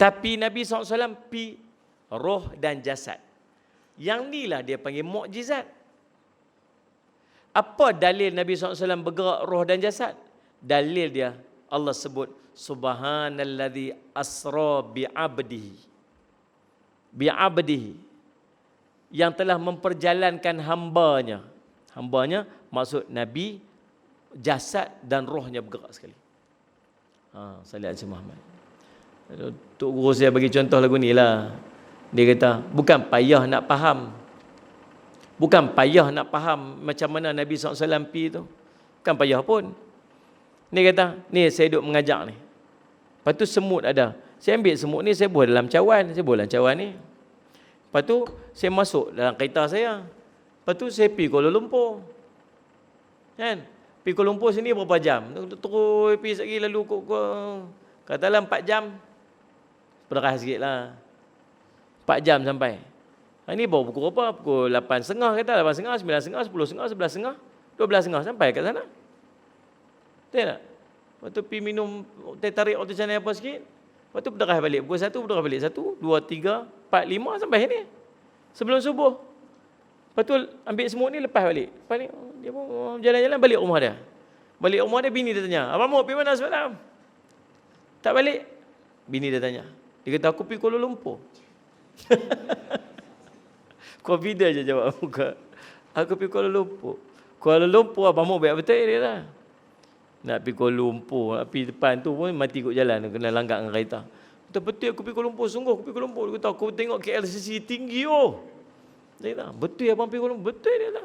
Tapi Nabi SAW pergi roh dan jasad. Yang ni lah dia panggil mukjizat. Apa dalil Nabi SAW bergerak roh dan jasad? Dalil dia, Allah sebut, Subhanalladzi asra bi'abdihi. Bi'abdihi. Yang telah memperjalankan hambanya. Hambanya maksud Nabi, jasad dan rohnya bergerak sekali. Salih Haji Muhammad. Tok Guru saya bagi contoh lagu ni lah. Dia kata, bukan payah nak faham. Bukan payah nak faham macam mana Nabi SAW pergi tu. Bukan payah pun. Ni kata, ni saya duduk mengajak ni. Lepas tu semut ada. Saya ambil semut ni, saya buat dalam cawan. Saya buat dalam cawan ni. Lepas tu, saya masuk dalam kereta saya. Lepas tu, saya pergi Kuala Lumpur. Kan? Pergi Kuala Lumpur sini berapa jam? Terus pergi lagi lalu katalah 4 jam. Berah sikit lah. 4 jam sampai. Ini baru pukul berapa? Pukul 8.30 kata. 8.30, 9.30, 10.30, 11.30, 12.30 sampai kat sana. Betul tak? Lepas tu pergi minum teh tarik atau macam apa sikit. Lepas tu berderah balik. Pukul 1 berderah balik. 1, 2, 3, 4, 5 sampai sini. Sebelum subuh. Lepas tu ambil semut ni lepas balik. Lepas ni dia pun jalan-jalan balik rumah dia. Balik rumah dia bini dia tanya, "Abang mau pergi mana semalam?" Tak balik. Bini dia tanya. Dia kata, "Aku pergi Kuala Lumpur." Confident je jawab muka. Aku pergi Kuala Lumpur. Kuala Lumpur abang mau baik betul dia lah. Nak pergi Kuala Lumpur, nak pergi depan tu pun mati ikut jalan, kena langgar dengan kereta. Betul aku pergi Kuala Lumpur, sungguh aku pergi Kuala Lumpur. Dia kata, aku tengok KLCC tinggi oh. Dia kata, betul abang pergi Kuala Lumpur? Betul dia kata.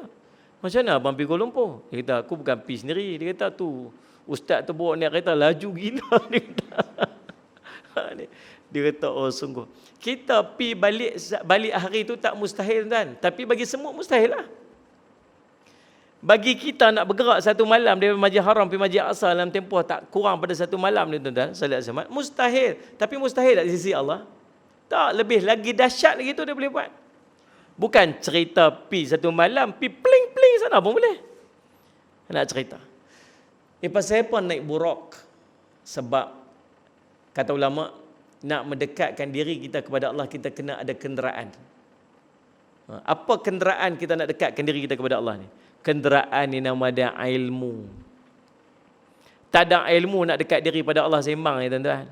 Macam mana abang pergi Kuala Lumpur? Dia kata, aku bukan pergi sendiri. Dia kata, tu ustaz tu bawa naik kereta laju gila. Dia kata. Dia kata, oh sungguh. Kita pergi balik hari tu tak mustahil kan. Tapi bagi semut mustahil lah. Bagi kita nak bergerak satu malam dari Masjid Haram pergi Masjid Aqsa dalam tempoh tak kurang pada satu malam ni tuan-tuan. Salat Jumaat. Mustahil. Tapi mustahil tak di sisi Allah? Tak. Lebih lagi dahsyat lagi tu dia boleh buat. Bukan cerita pergi satu malam, pergi pling-pling sana pun boleh. Nak cerita. Pasal apa naik buraq? Sebab kata ulama, nak mendekatkan diri kita kepada Allah, kita kena ada kenderaan. Apa kenderaan kita nak dekatkan diri kita kepada Allah ni? Kenderaan ni nama dia ilmu. Tak ada ilmu nak dekat diri pada Allah sembang ni tuan-tuan.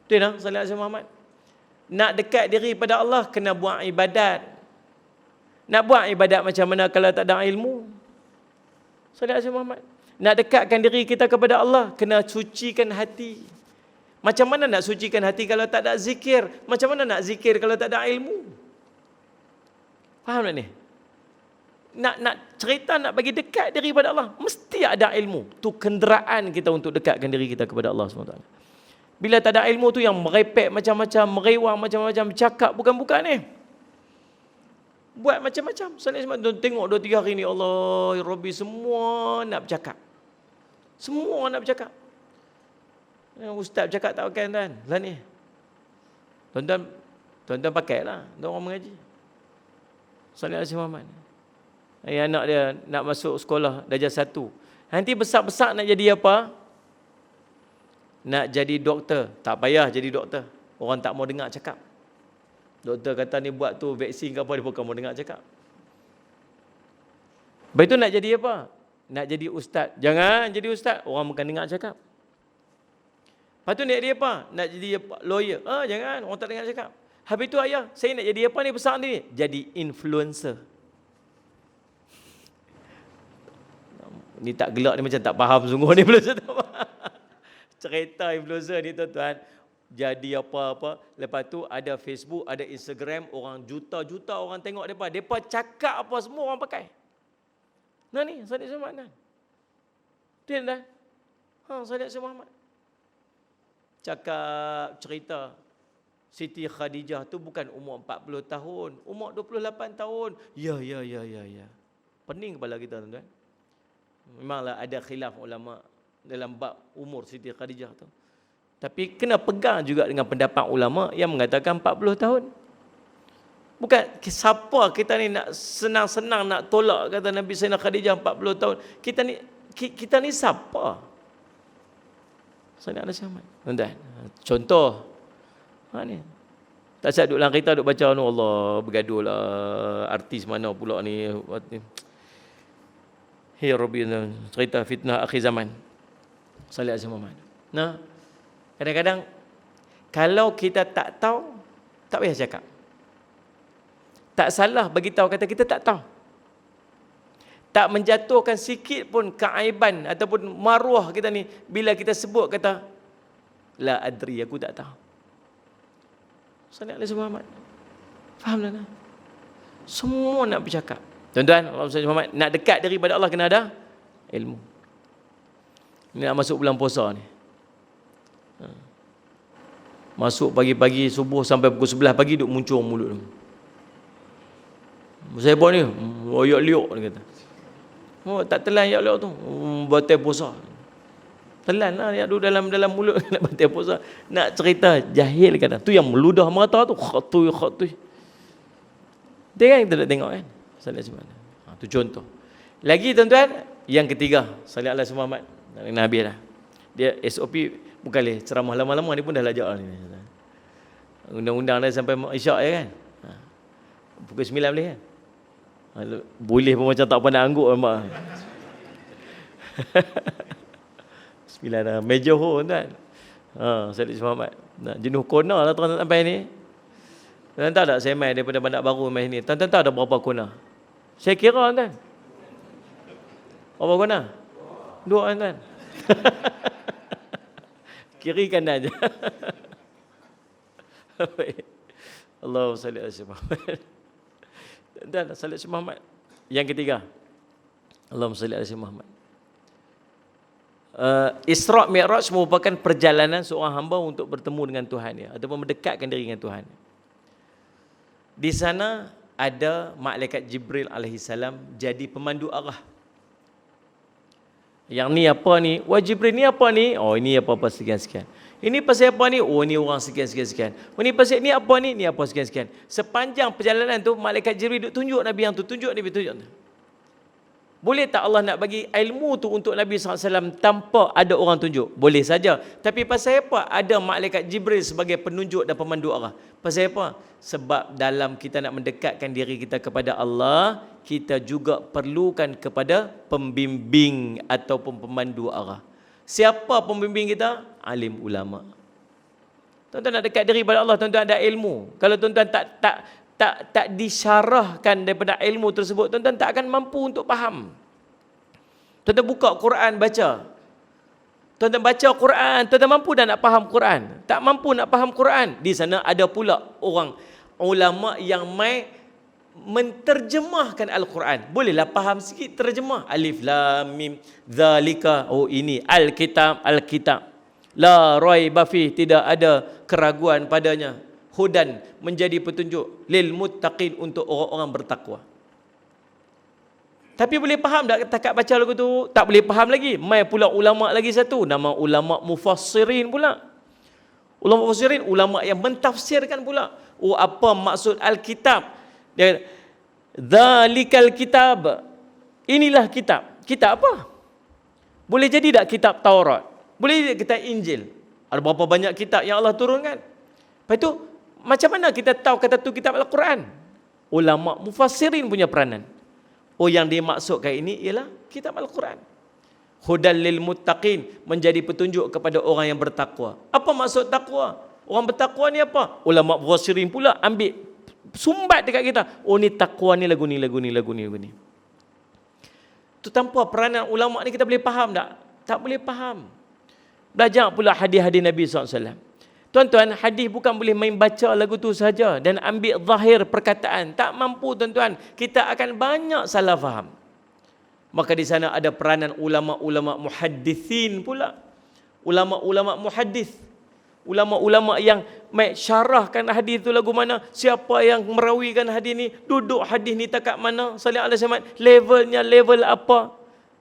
Betul tak? Salih Haji Muhammad. Nak dekat diri pada Allah kena buat ibadat. Nak buat ibadat macam mana kalau tak ada ilmu? Salih Haji Muhammad. Nak dekatkan diri kita kepada Allah kena sucikan hati. Macam mana nak sucikan hati kalau tak ada zikir? Macam mana nak zikir kalau tak ada ilmu? Faham tak ni? Nak cerita, nak bagi dekat diri pada Allah, mesti ada ilmu. Tu kenderaan kita untuk dekatkan diri kita kepada Allah SWT. Bila tak ada ilmu tu yang merepek macam-macam, merewang macam-macam, cakap bukan-bukan ni. Buat macam-macam. Salih Ismail tengok 2-3 hari ni, Allah ya Rabbi, semua nak bercakap. Semua nak bercakap. Ustaz bercakap tak pakai tuan. Lah ni. Tuan-tuan pakailah. Tuan orang mengaji. Salih Muhammad. Anak dia nak masuk sekolah darjah 1. Nanti besar-besar nak jadi apa? Nak jadi doktor. Tak payah jadi doktor. Orang tak mau dengar cakap. Doktor kata ni buat tu vaksin ke apa, dia bukan mau dengar cakap. Lepas itu nak jadi apa? Nak jadi ustaz. Jangan jadi ustaz, orang bukan dengar cakap. Lepas tu nak jadi apa? Nak jadi lawyer. Jangan, orang tak dengar cakap. Habis tu ayah, saya nak jadi apa ni besar ni? Jadi influencer. Ni tak gelak ni macam tak faham sungguh ni influencer tak faham. Cerita influencer ni tuan-tuan. Jadi apa-apa. Lepas tu ada Facebook, ada Instagram, orang juta-juta orang tengok mereka. Mereka cakap apa semua orang pakai. Nah ni, Salih Muhammad. Dia dah. Salih Muhammad. Cakap cerita. Siti Khadijah tu bukan umur 40 tahun. Umur 28 tahun. Ya. Pening kepala kita tuan-tuan. Memanglah ada khilaf ulama dalam bab umur Siti Khadijah tu. Tapi kena pegang juga dengan pendapat ulama yang mengatakan 40 tahun. Bukan siapa kita ni nak senang-senang nak tolak kata Nabi Sayyidina Khadijah 40 tahun. Kita ni siapa? Sayyidina Muhammad. Tuan-tuan, contoh. Ni. Tak siap duduk dalam kereta duduk baca Allah bergaduh lah artis mana pula ni. Hey Rabbi, cerita fitnah akhir zaman. Salih Muhammad. Nah, kadang-kadang kalau kita tak tahu, tak payah cakap. Tak salah bagi tahu kata kita tak tahu. Tak menjatuhkan sikit pun keaiban ataupun maruah kita ni bila kita sebut kata la adri, aku tak tahu. Salih Muhammad. Faham tak? Semua nak bercakap. Tuan-tuan, Allah Muhammad, nak dekat daripada Allah kena ada ilmu. Ini nak masuk bulan puasa ni. Masuk pagi-pagi subuh sampai pukul 11 pagi duk muncul mulut tu. Saya buat ni, yak liuk dia kata. Tak telan yak liuk tu. Batal puasa. Telan lah yak duduk dalam mulut nak batal puasa. Nak cerita jahil kata. Tu yang meludah mata tu, khatui. Dia kan kita nak tengok kan. Salih Muhammad. Tu contoh. Lagi tuan-tuan, yang ketiga, Salih Muhammad. Nabi dah. Dia SOP bukan leh ceramah lama-lama ni pun dah lajak ni. Undang-undang dah sampai isyak ya kan. Pukul 9 boleh kan. Boleh pun macam tak pandai angguk mak. 9 dah. Meja ho tuan. Salih Muhammad. Jenuh kona lah tuan sampai ni. Tuan tahu tak saya main daripada Bandar Baru main ni. Tuan tahu ada berapa kona? Saya kira tuan. Berapa kona? 2 tuan. Kiri kanan je. Allahu salli ala Muhammad. Dan salli Muhammad. Yang ketiga. Allahumma salli ala Muhammad. Isra' Mi'raj merupakan perjalanan seorang hamba untuk bertemu dengan Tuhan dia ataupun mendekatkan diri dengan Tuhan. Di sana ada malaikat Jibril alaihi salam jadi pemandu arah. Yang ni apa ni? Wah Jibril ni apa ni? Oh ini apa-apa sekian-sekian. Ini pasal apa ni? Oh ni orang sekian-sekian. Oh ni pasal ni apa ni? Ni apa sekian-sekian. Sepanjang perjalanan tu malaikat Jibril duk tunjuk Nabi yang tu, tunjuk Nabi, tunjuk tu. Boleh tak Allah nak bagi ilmu tu untuk Nabi SAW tanpa ada orang tunjuk? Boleh saja. Tapi pasal apa ada malaikat Jibril sebagai penunjuk dan pemandu arah? Pasal apa? Sebab dalam kita nak mendekatkan diri kita kepada Allah, kita juga perlukan kepada pembimbing ataupun pemandu arah. Siapa pembimbing kita? Alim ulama. Tuan-tuan nak dekat diri pada Allah, tuan-tuan ada ilmu. Kalau tuan-tuan tak disyarahkan daripada ilmu tersebut, tuan-tuan tak akan mampu untuk faham. Tuan-tuan buka Quran baca. Tuan-tuan baca Quran, tuan-tuan mampu dah nak faham Quran? Tak mampu nak faham Quran. Di sana ada pula orang ulama yang mai menterjemahkan Al-Quran. Bolehlah faham sikit terjemah. Alif lam mim zalika. Oh ini Alkitab. La raiba fi, tidak ada keraguan padanya. Hudan, menjadi petunjuk. Lil muttaqin, untuk orang-orang bertakwa. Tapi boleh faham tak takat baca lagu tu? Tak boleh faham lagi. Mai pula ulama lagi satu, nama ulama mufassirin pula. Ulama mufassirin, ulama yang mentafsirkan pula. Oh, apa maksud Alkitab? Dia, Zalikal kitab. Inilah kitab. Kitab apa? Boleh jadi tak kitab Taurat? Boleh jadi kitab Injil? Ada berapa banyak kitab yang Allah turunkan? Lepas itu, macam mana kita tahu kata tu kitab Al-Quran? Ulama mufassirin punya peranan. Oh, yang dimaksudkan ini ialah kitab Al-Quran. Hudal lil muttaqin, menjadi petunjuk kepada orang yang bertakwa. Apa maksud takwa? Orang bertakwa ni apa? Ulama mufassirin pula ambil sumbat dekat kita. Oh, ni takwa ni lagu ni, lagu ni, lagu ni, lagu ni. Tu tanpa peranan ulama ni kita boleh faham tak? Tak boleh faham. Belajar pula hadis-hadis Nabi SAW. Tuan-tuan, hadis bukan boleh main baca lagu tu saja dan ambil zahir perkataan. Tak mampu, tuan-tuan. Kita akan banyak salah faham. Maka di sana ada peranan ulama-ulama muhaddithin pula. Ulama-ulama muhaddith. Ulama-ulama yang syarahkan hadis tu lagu mana, siapa yang merawikan hadis ni, duduk hadis ni takat mana, sallallahu alaihi wasallam, levelnya level apa.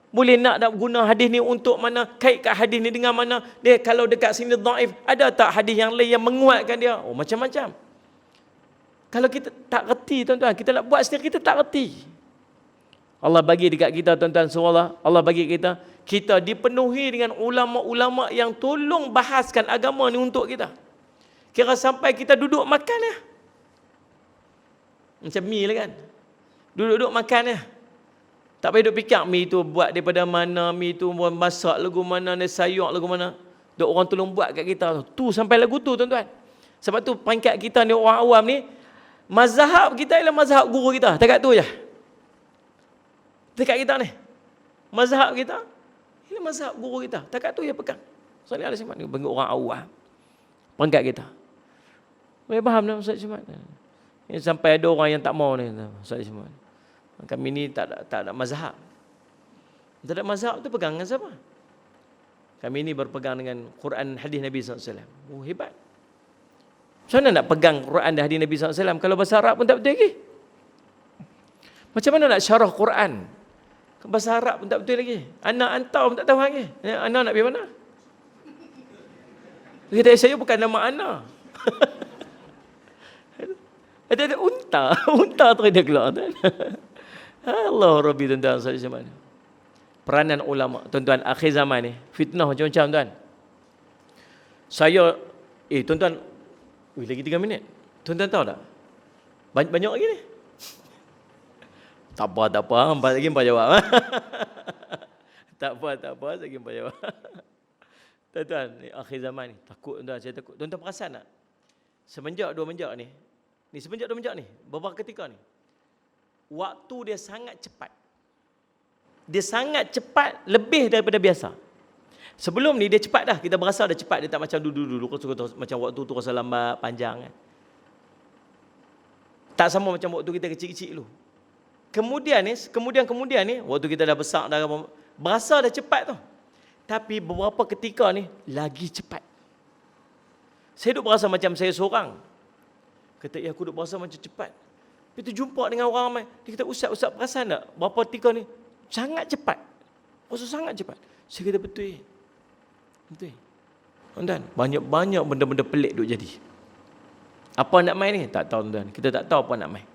Boleh nak guna hadis ni untuk mana, kaitkan hadis ni dengan mana. Dia kalau dekat sini dhaif, ada tak hadis yang lain yang menguatkan dia? Oh, macam-macam. Kalau kita tak reti, tuan-tuan, kita nak buat sendiri, kita tak reti. Allah bagi dekat kita, tuan-tuan, surah Allah bagi kita dipenuhi dengan ulama-ulama yang tolong bahaskan agama ni untuk kita. Kira sampai kita duduk makan ya. Macam mi lah kan. Duduk-duduk makan ya. Tak payah duduk fikir mi tu buat daripada mana, mi tu masak lagu mana, dia sayur lagu mana. Duk orang tolong buat kat kita. Tu sampai lagu tu, tuan-tuan. Sebab tu pangkat kita ni orang awam ni, mazhab kita ialah mazhab guru kita. Dekat tu je. Dekat kita ni. Mazhab kita ialah mazhab guru kita. Dekat tu je pegang. Sallallahu alaihi wasallam ni bagi orang awam. Pangkat kita. Boleh faham tak Ustaz Syamad? Sampai ada orang yang tak mau ni Ustaz Syamad. Kami ni tak ada mazhab. Tak ada mazhab tu pegang dengan siapa? Kami ni berpegang dengan Quran hadis Nabi SAW. Oh, hebat. Macam mana nak pegang Quran dan hadis Nabi SAW kalau bahasa Arab pun tak betul lagi? Macam mana nak syarah Quran? Bahasa Arab pun tak betul lagi. Anak hantar pun tak tahu lagi. Anak nak pergi mana? Dia kata, saya bukan nama anak. Ada unta. Unta terus dia keluar. Allah Rabbi, tuan-tuan, saya peranan ulama, tuan-tuan, akhir zaman ni fitnah macam-macam, tuan. Saya tuan-tuan, lagi 3 minit. Tuan-tuan tahu tak? Banyak lagi ni. Tak apa, 4 lagi 4 jawab. tak apa, lagi 4 jawab. Tuan-tuan, akhir zaman ni takut, tuan-tuan, saya takut. Tuan-tuan perasan tak? Semenjak 2 menjak ni, beberapa ketika ni, waktu dia sangat cepat. Dia sangat cepat, lebih daripada biasa. Sebelum ni dia cepat dah, kita berasa dah cepat. Dia tak macam dulu macam waktu tu rasa lambat, panjang kan. Tak sama macam waktu kita kecil-kecil dulu. Kemudian ni, waktu kita dah besar, dah berasa dah cepat tu. Tapi beberapa ketika ni, lagi cepat. Saya duk berasa macam saya seorang. Kata, aku duk berasa macam cepat. Itu jumpa dengan orang ramai. Dia kata, Ustaz perasan tak? Berapa ketika ni? Sangat cepat. Rasa sangat cepat. Saya kata, betul. Tuan-tuan, banyak-banyak benda-benda pelik duk jadi. Apa nak main ni? Tak tahu, tuan-tuan. Kita tak tahu apa nak main.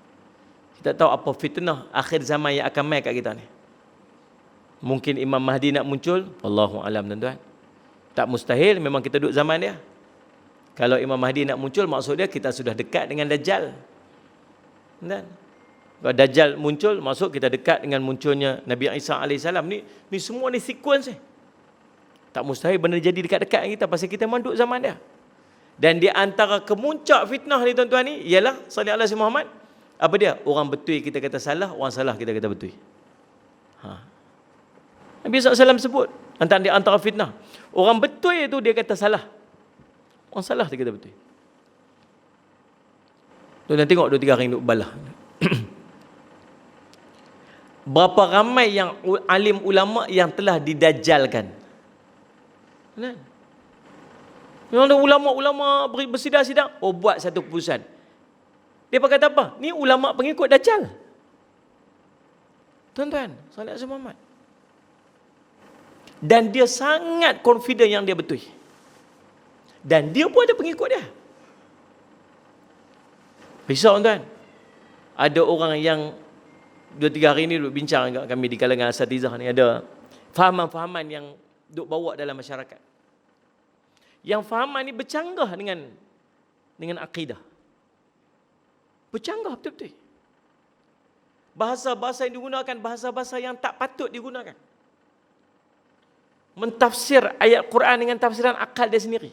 Kita tahu apa fitnah akhir zaman yang akan main kat kita ni. Mungkin Imam Mahdi nak muncul. Wallahu alam, tuan-tuan. Tak mustahil, memang kita duduk zaman dia. Kalau Imam Mahdi nak muncul, maksud dia kita sudah dekat dengan Dajjal. Dan kalau Dajjal muncul, maksud kita dekat dengan munculnya Nabi Isa AS. Ni semua ni sequence ni. Tak mustahil benda jadi dekat-dekat dengan kita, pasal kita manduk zaman dia. Dan di antara kemuncak fitnah ni, tuan-tuan ni, ialah sallallahu alaihi Muhammad. Apa dia? Orang betul kita kata salah, orang salah kita kata betul. Nabi SAW sebut antara fitnah, orang betul itu dia kata salah, orang salah dia kata betul. Tuan-tuan tengok 2-3 hari duk balah. Berapa ramai yang alim ulama yang telah didajjalkan. Ada ulama-ulama bersidang-sidang, buat satu keputusan. Dia kata apa? Ni ulama pengikut Dajjal. Tuan-tuan, salat Muhammad. Dan dia sangat confident yang dia betul. Dan dia pun ada pengikut dia. Risau tuan. Ada orang yang 2-3 hari ni duduk bincang dengan kami di kalangan asatizah ni, ada fahaman-fahaman yang duk bawa dalam masyarakat. Yang fahaman ni bercanggah dengan akidah. Bercanggah betul-betul. Bahasa-bahasa yang digunakan, bahasa-bahasa yang tak patut digunakan. Mentafsir ayat Quran dengan tafsiran akal dia sendiri.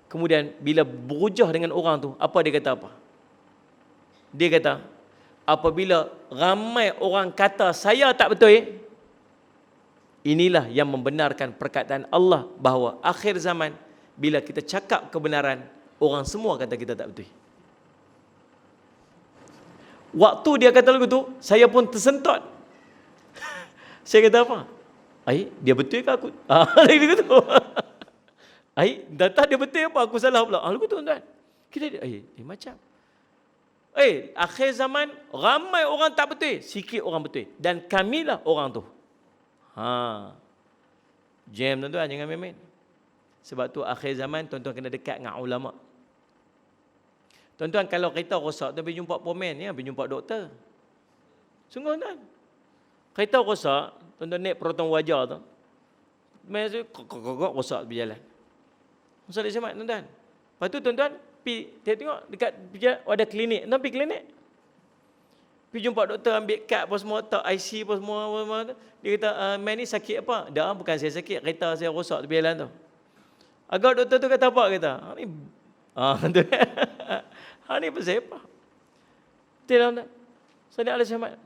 Kemudian bila berujah dengan orang tu, apa dia kata apa? Dia kata, apabila ramai orang kata saya tak betul, inilah yang membenarkan perkataan Allah bahawa akhir zaman, bila kita cakap kebenaran, orang semua kata kita tak betul. Waktu dia kata lagu tu, saya pun tersentot. Saya kata apa? Dia betul ke aku? Lagu tu. Data dia betul apa? Aku salah pula. Lagu tu tuan. Kita macam. Akhir zaman, ramai orang tak betul, sikit orang betul. Dan kamilah orang tu. Jam tuan-tuan, jangan main-main. Sebab tu akhir zaman, tuan-tuan kena dekat dengan ulama'. Tuan-tuan, kalau kereta rosak, tuan pergi jumpa pomen, pergi jumpa doktor. Sungguh tuan. Kereta rosak, tuan-tuan naik peroton wajah tu. Kok rosak berjalan. Salat Jumaat tuan-tuan. Lepas tu tuan-tuan, tengok dekat ada klinik. Tuan pergi klinik. Pergi jumpa doktor, ambil kad apa semua, tak IC apa semua. Dia kata, man ni sakit apa? Dah, bukan saya sakit, kereta saya rosak tepi jalan tu. Agak doktor tu kata apa? Kata, ni pasal apa? Tuan-tuan, salat Jumaat.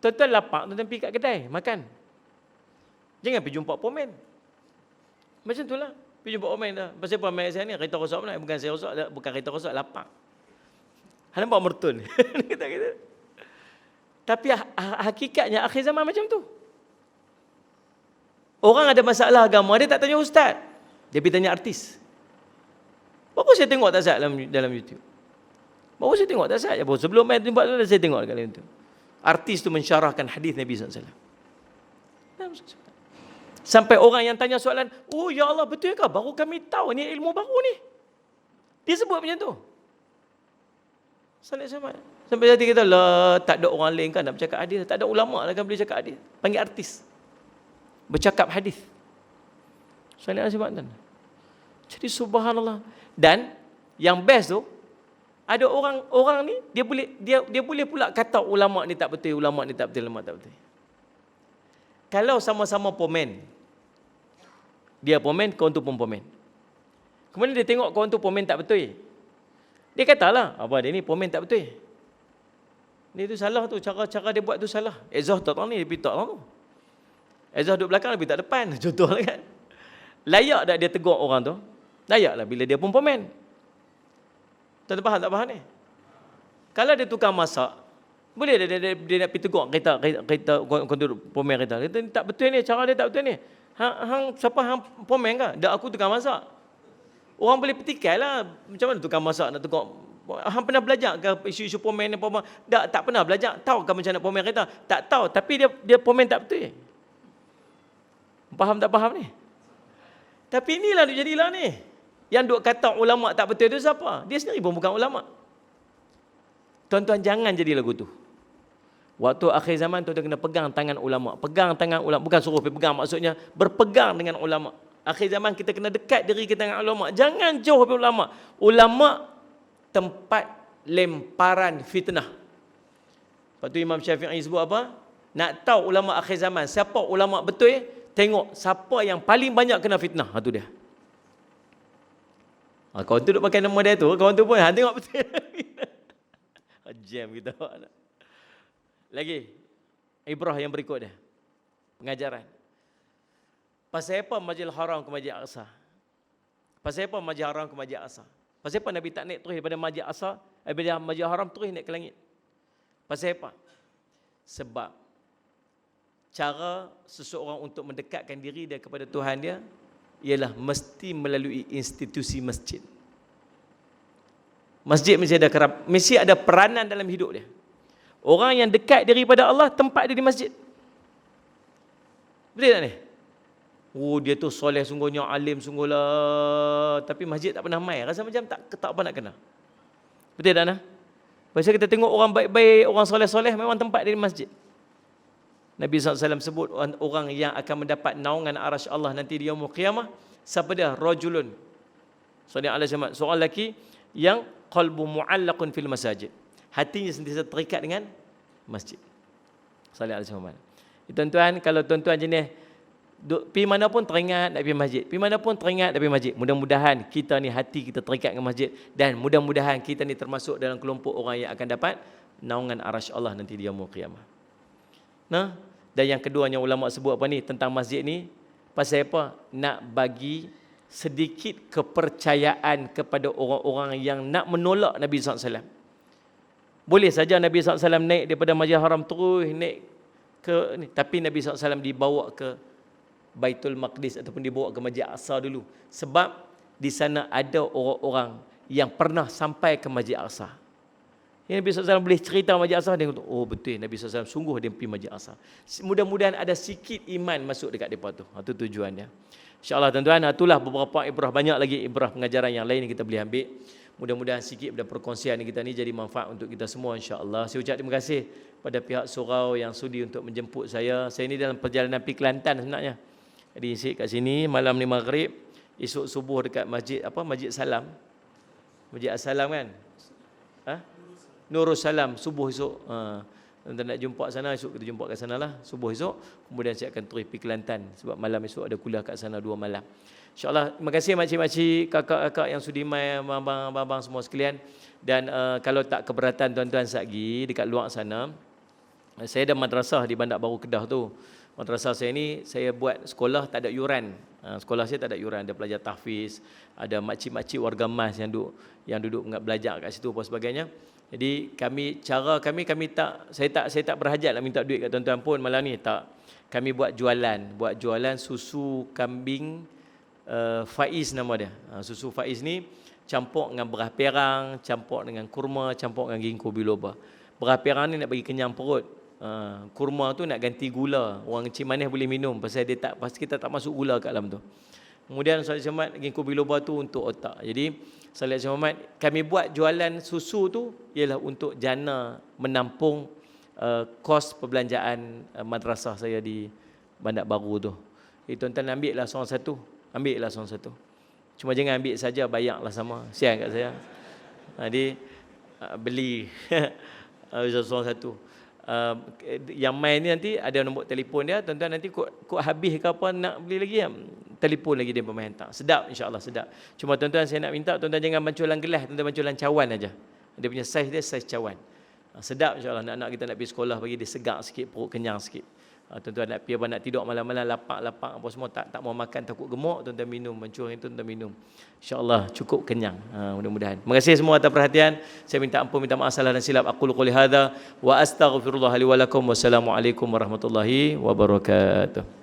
Tuan-tuan lapar, tuan-tuan pergi kat kedai, makan. Jangan pergi jumpa pomen. Macam tu lah. Pergi jumpa pomen dah. Pasal apa mak saya ni, kereta rosak mana? Bukan saya rosak, bukan kereta rosak, lapar. Hal nampak mertun. Kata-kata. Tapi hakikatnya akhir zaman macam tu. Orang ada masalah agama, dia tak tanya ustaz. Dia pergi tanya artis. Baru saya tengok tak sat dalam YouTube. Baru saya tengok tak sat. Sebelum main tempat tu, saya tengok dekat dalam tu. Artis tu mensyarahkan hadis Nabi SAW. Sampai orang yang tanya soalan, ya Allah, betul ke? Baru kami tahu, ni ilmu baru ni. Dia sebut macam tu. Salat Jumaat. Sampai jadi kita lah, tak ada orang lain kan nak bercakap hadis. Tak ada ulama lah kan boleh cakap hadis. Panggil artis. Bercakap hadis. Salat Jumaat tuan. Jadi subhanallah. Dan yang best tu, ada orang ni dia boleh pula kata ulama ni tak betul, ulama ni tak betul, ulama tak betul. Kalau sama-sama pomen. Dia pomen, kawan tu pun pomen. Kemudian dia tengok kawan tu pomen tak betul. Dia katalah, apa dia ni pomen tak betul. Ni tu salah tu, cara dia buat tu salah. Ezah tak tahu ni, dia pergi tak tahu. Ezah duduk belakang, dia pergi tak depan. Contohlah kan. Layak tak dia tegur orang tu? Layaklah bila dia pun pomen. Tuan faham tak faham ni? Kalau dia tukang masak, boleh dia nak pergi tegur kereta kontur pomen kereta. Kata ni tak betul ni, cara dia tak betul ni. Siapa hang pomen ke? Dak aku tukang masak. Orang boleh petikailah macam mana tukang masak nak tegur. Hang pernah belajar ke isu-isu pomen ni apa? Tak pernah belajar. Tahu ke macam nak pomen kereta? Tak tahu, tapi dia pomen tak betul. Faham tak faham ni? Tapi inilah dia jadilah ni. Yang duk kata ulama tak betul tu siapa? Dia sendiri pun bukan ulama. Tuan-tuan jangan jadi lagu tu. Waktu akhir zaman tuan-tuan kena pegang tangan ulama. Pegang tangan ulama. Bukan suruh pegang, maksudnya berpegang dengan ulama. Akhir zaman kita kena dekat diri kita dengan ulama. Jangan jauh dari ulama. Ulama tempat lemparan fitnah. Lepas tu Imam Syafi'i sebut apa? Nak tahu ulama akhir zaman, siapa ulama betul, tengok siapa yang paling banyak kena fitnah. Itu dia. Kawan tu duk pakai nama dia tu, kawan tu pun tengok betul. Jam kita. Lagi ibrah yang berikut dia. Pengajaran. Pasal apa Masjidil Haram ke Masjid Aqsa? Pasal apa Masjid Haram ke Masjid Aqsa? Pasal apa Nabi tak naik terus daripada Masjid Aqsa, daripada Masjid Haram terus naik ke langit? Pasal apa? Sebab cara seseorang untuk mendekatkan diri dia kepada Tuhan dia ialah mesti melalui institusi masjid. Masjid mesti ada peranan dalam hidup dia. Orang yang dekat daripada Allah, tempat dia di masjid. Betul tak ni? Oh, dia tu soleh sungguhnya, alim sungguhlah, tapi masjid tak pernah mai. Rasa macam tak apa nak kena. Betul tak nah? Pasal kita tengok orang baik-baik, orang soleh-soleh, memang tempat dia di masjid. Nabi SAW sebut orang yang akan mendapat naungan arasy Allah nanti di yaumul qiyamah, siapa dia? Rajulun. Seorang lelaki yang qalbu mu'allaqun fil masajid. Hatinya sentiasa terikat dengan masjid. Sallallahu alaihi wasallam. Tuan-tuan, kalau tuan-tuan jenis pergi mana pun teringat nak pergi masjid. Pergi mana pun teringat nak pergi masjid. Mudah-mudahan kita ni hati kita terikat dengan masjid, dan mudah-mudahan kita ni termasuk dalam kelompok orang yang akan dapat naungan arasy Allah nanti di yaumul qiyamah. Nah, dan yang keduanya ulama sebut apa ni tentang masjid ni, pasal apa? Nak bagi sedikit kepercayaan kepada orang-orang yang nak menolak Nabi SAW. Boleh saja Nabi SAW naik daripada Masjidil Haram terus naik ke ni, tapi Nabi SAW dibawa ke Baitul Maqdis ataupun dibawa ke Masjid Aqsa dulu, sebab di sana ada orang-orang yang pernah sampai ke Masjid Aqsa. Yang Nabi SAW boleh cerita Masjid Aqsa, dia kata, oh betul Nabi SAW sungguh dia pergi Masjid Aqsa. Mudah-mudahan ada sikit iman masuk dekat mereka tu. Itu tujuannya. InsyaAllah tuan-tuan, itulah beberapa ibrah, banyak lagi ibrah pengajaran yang lain yang kita boleh ambil. Mudah-mudahan sikit pada perkongsian kita ni jadi manfaat untuk kita semua, insya-Allah. Saya ucap terima kasih pada pihak surau yang sudi untuk menjemput saya. Saya ni dalam perjalanan pergi Kelantan sebenarnya. Jadi saya kat sini malam ni maghrib, esok subuh dekat masjid Masjid Salam. Masjid As-Salam kan? Nurul Salam subuh esok. Tuan-tuan nak jumpa sana, esok kita jumpa kat sana lah subuh esok. Kemudian saya akan terus pergi Kelantan sebab malam esok ada kuliah kat sana 2 malam. InsyaAllah, terima kasih makcik-makcik, kakak-kakak yang sudi mai, abang-abang semua sekalian. Dan kalau tak keberatan tuan-tuan satgi dekat luar sana, saya ada madrasah di Bandar Baru Kedah tu. Madrasah saya ni, saya buat sekolah tak ada yuran. Sekolah saya tak ada yuran, ada pelajar tahfiz, ada makcik-makcik warga mas yang duduk belajar kat situ apa sebagainya. Jadi cara kami tak, saya tak berhajat nak minta duit kat tuan-tuan pun malam ni, tak. Kami buat jualan susu kambing Faiz nama dia. Susu Faiz ni campur dengan beras perang, campur dengan kurma, campur dengan ginkgo biloba. Beras perang ni nak bagi kenyang perut. Kurma tu nak ganti gula. Orang kecil manis boleh minum pasal kita tak masuk gula kat dalam tu. Kemudian Salat Jumaat ginkgo biloba tu untuk otak. Jadi Salat Jumaat kami buat jualan susu tu ialah untuk jana menampung kos perbelanjaan madrasah saya di Bandar Baru tu. Tuan-tuan ambillah seorang satu. Cuma jangan ambil saja, bayarlah sama. Siang kat saya. Jadi beli seorang satu. Yang main ni nanti ada nombor telefon dia. Tuan-tuan nanti kok habis ke apa nak beli lagi, telefon lagi dia pemain hantar. Sedap, insya-Allah sedap. Cuma tuan-tuan saya nak minta tuan-tuan jangan banculan gelas, tuan-tuan banculan cawan aja. Dia punya saiz dia saiz cawan. Sedap, insya-Allah. Anak-anak kita nak pergi sekolah bagi dia segar sikit, perut kenyang sikit. Tuan-tuan nak pergi nak tidur malam-malam lapak-lapak apa semua tak mau makan takut gemuk, tuan-tuan minum, mencuri itu tuan-tuan minum. Insya-Allah cukup kenyang. Mudah-mudahan. Terima kasih semua atas perhatian. Saya minta ampun, minta maaf salah dan silap. Aqulu qouli hadza wa astaghfirullah li wa lakum. Wassalamualaikum warahmatullahi wabarakatuh.